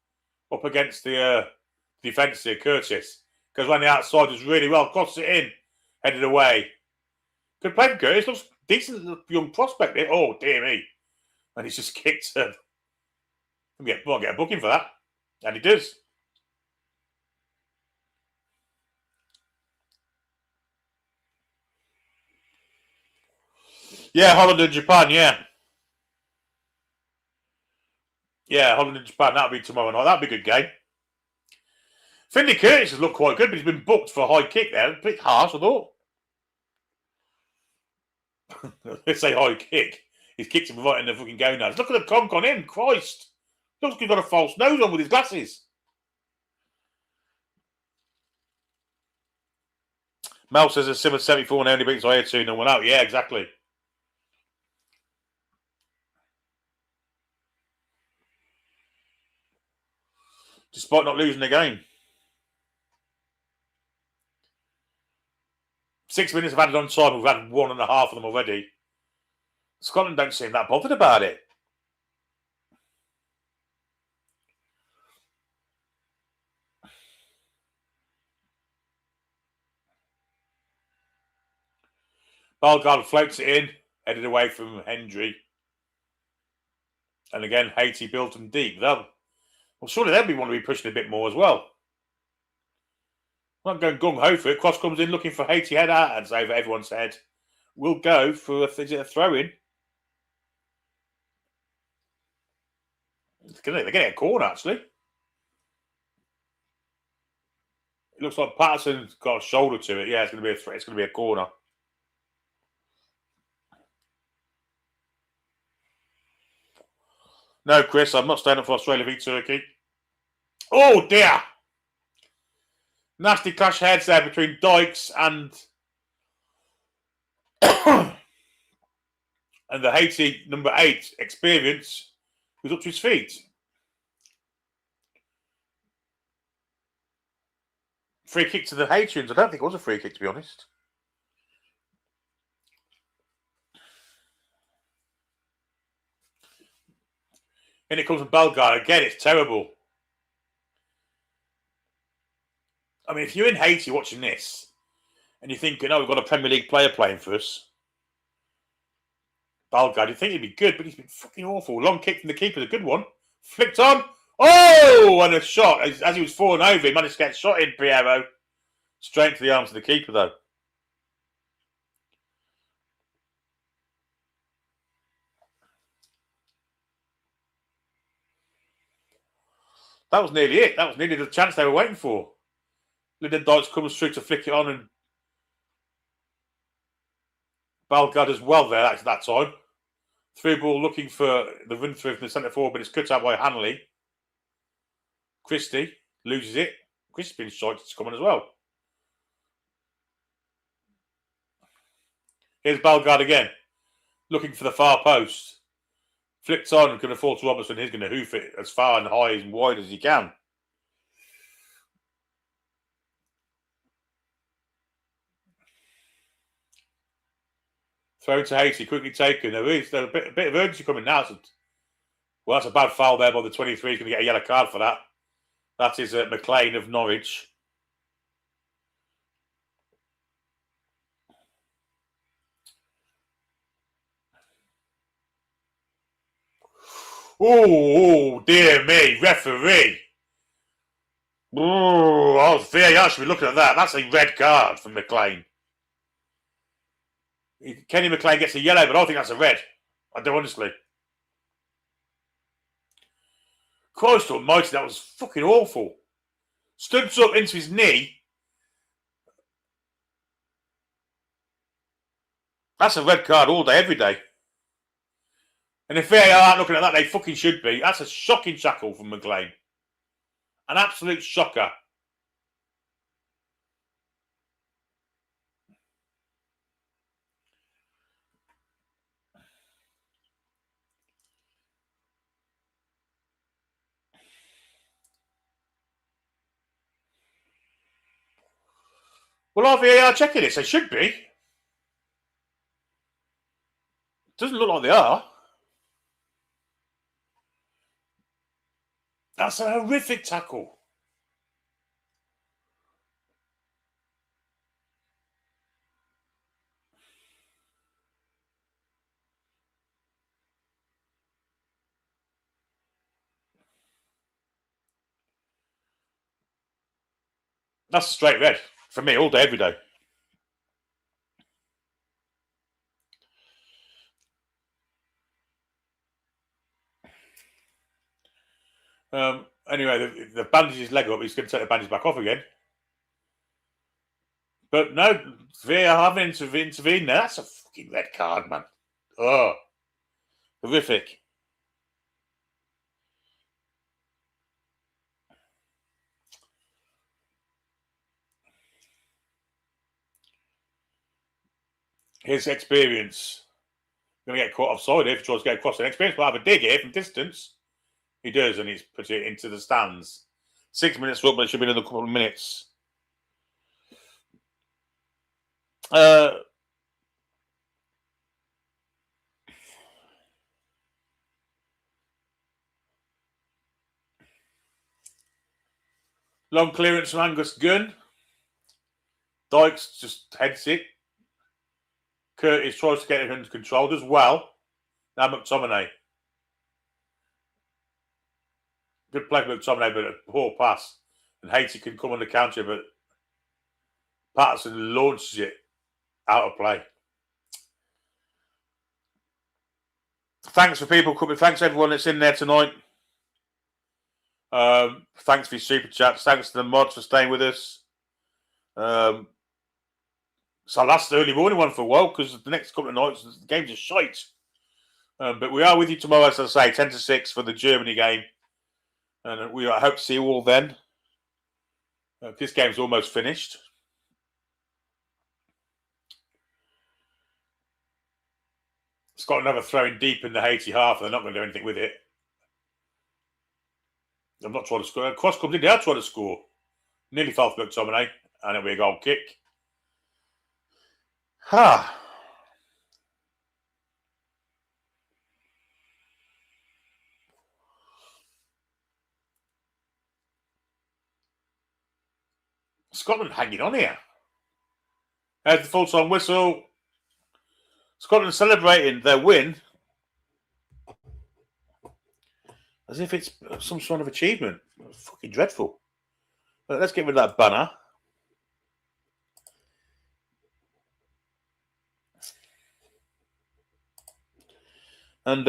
up against the defence here. Curtis goes around the outside, does really well, crosses it in, headed away. Good play from Curtis, looks decent young prospect here. Oh, dear me. And he's just kicked him. Might get a booking for that. And he does. Yeah, Holland and Japan, yeah. Yeah, Holland and Japan, that'll be tomorrow night. That'll be a good game. Finley Curtis has looked quite good, but he's been booked for a high kick there. A bit harsh, I thought. Let's say high kick. He's kicked him right in the fucking go now. Look at the conk on him, Christ. Looks like he's got a false nose on with his glasses. Mel says it's 774 and only beats I 2 no one out. Yeah, exactly. Despite not losing the game. 6 minutes of added on time. We've had 1.5 of them already. Scotland don't seem that bothered about it. Bellegarde floats it in, headed away from Hendry. And again, Haiti built them deep. Well, surely they'll want to be pushing a bit more as well. Not going gung-ho for it. Cross comes in looking for Haiti head out and over everyone's head. We'll go for a throw-in. They're getting a corner, actually. It looks like Patterson's got a shoulder to it. Yeah, it's going to be a corner. No, Chris, I'm not staying up for Australia v Turkey. Oh, dear. Nasty clash heads there between Dykes and and the Haiti number 8 Experience, who's up to his feet. Free kick to the Haitians. I don't think it was a free kick, to be honest. And it comes from Bellegarde. Again, it's terrible. I mean, if you're in Haiti watching this and you're thinking, oh, we've got a Premier League player playing for us, Bellegarde, you'd think he'd be good, but he's been fucking awful. Long kick from the keeper, a good one. Flicked on. Oh, and a shot. As he was falling over, he managed to get a shot in, Piero. Straight into the arms of the keeper, though. That was nearly it. That was nearly the chance they were waiting for. Lyndon Dykes comes through to flick it on, and Bellegarde as well there at that time. Through ball looking for the run through from the centre forward, but it's cut out by Hanley. Christie loses it. Christie's been shot. It's coming as well. Here's Bellegarde again, looking for the far post. Flicked on and going to fall to Robertson. He's going to hoof it as far and high and wide as he can. Thrown to Haiti, quickly taken. There's a bit of urgency coming now. So, well, that's a bad foul there by the 23. He's going to get a yellow card for that. That is McLean of Norwich. Oh, dear me, referee. Oh, VAR should be looking at that. That's a red card from McLean. Kenny McLean gets a yellow, but I don't think that's a red. I do, honestly. Christ almighty, that was fucking awful. Stood up into his knee. That's a red card all day, every day. And if VAR aren't looking at that, they fucking should be. That's a shocking tackle from McLean. An absolute shocker. Well, are VAR checking this? They should be. Doesn't look like they are. That's a horrific tackle. That's a straight red for me all day, every day. Anyway, the bandage his leg up. He's going to take the bandage back off again. But no, VAR haven't intervened there. That's a fucking red card, man. Oh, horrific. His Experience. Going to get caught offside if he tries to get across. An Experience will have a dig here from distance. He does, and he's put it into the stands. 6 minutes up, but it should be another couple of minutes. Long clearance from Angus Gunn. Dykes just heads it. Curtis tries to get it under control as well. Now McTominay. Good play from McTominay, but a poor pass. And Haiti can come on the counter, but Patterson launches it out of play. Thanks for people coming. Thanks everyone that's in there tonight. Thanks for your super chats. Thanks to the mods for staying with us. So that's the early morning one for a while because the next couple of nights the games are shite. But we are with you tomorrow, as I say, 10 to 6 for the Germany game. And I hope to see you all then. This game's almost finished. Scotland have a throwing deep in the Haiti half. They're not going to do anything with it. I'm not trying to score. Cross comes in. They are trying to score. Nearly fell for McTominay. And it'll be a goal kick. Scotland hanging on here. There's the full-time whistle. Scotland celebrating their win as if it's some sort of achievement. Fucking dreadful. But let's get rid of that banner. And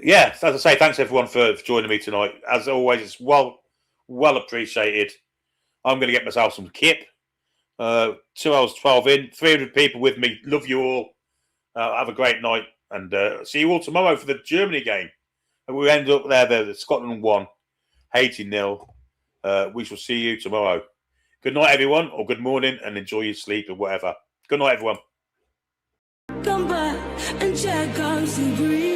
yeah, as I say, thanks everyone for joining me tonight. As always, it's well appreciated. I'm going to get myself some kip. 2 hours 12 in, 300 people with me. Love you all. Have a great night, and see you all tomorrow for the Germany game. And we end up there. Scotland 1, Haiti 0. We shall see you tomorrow. Good night, everyone, or good morning, and enjoy your sleep or whatever. Good night, everyone. Come back and check on some breeze.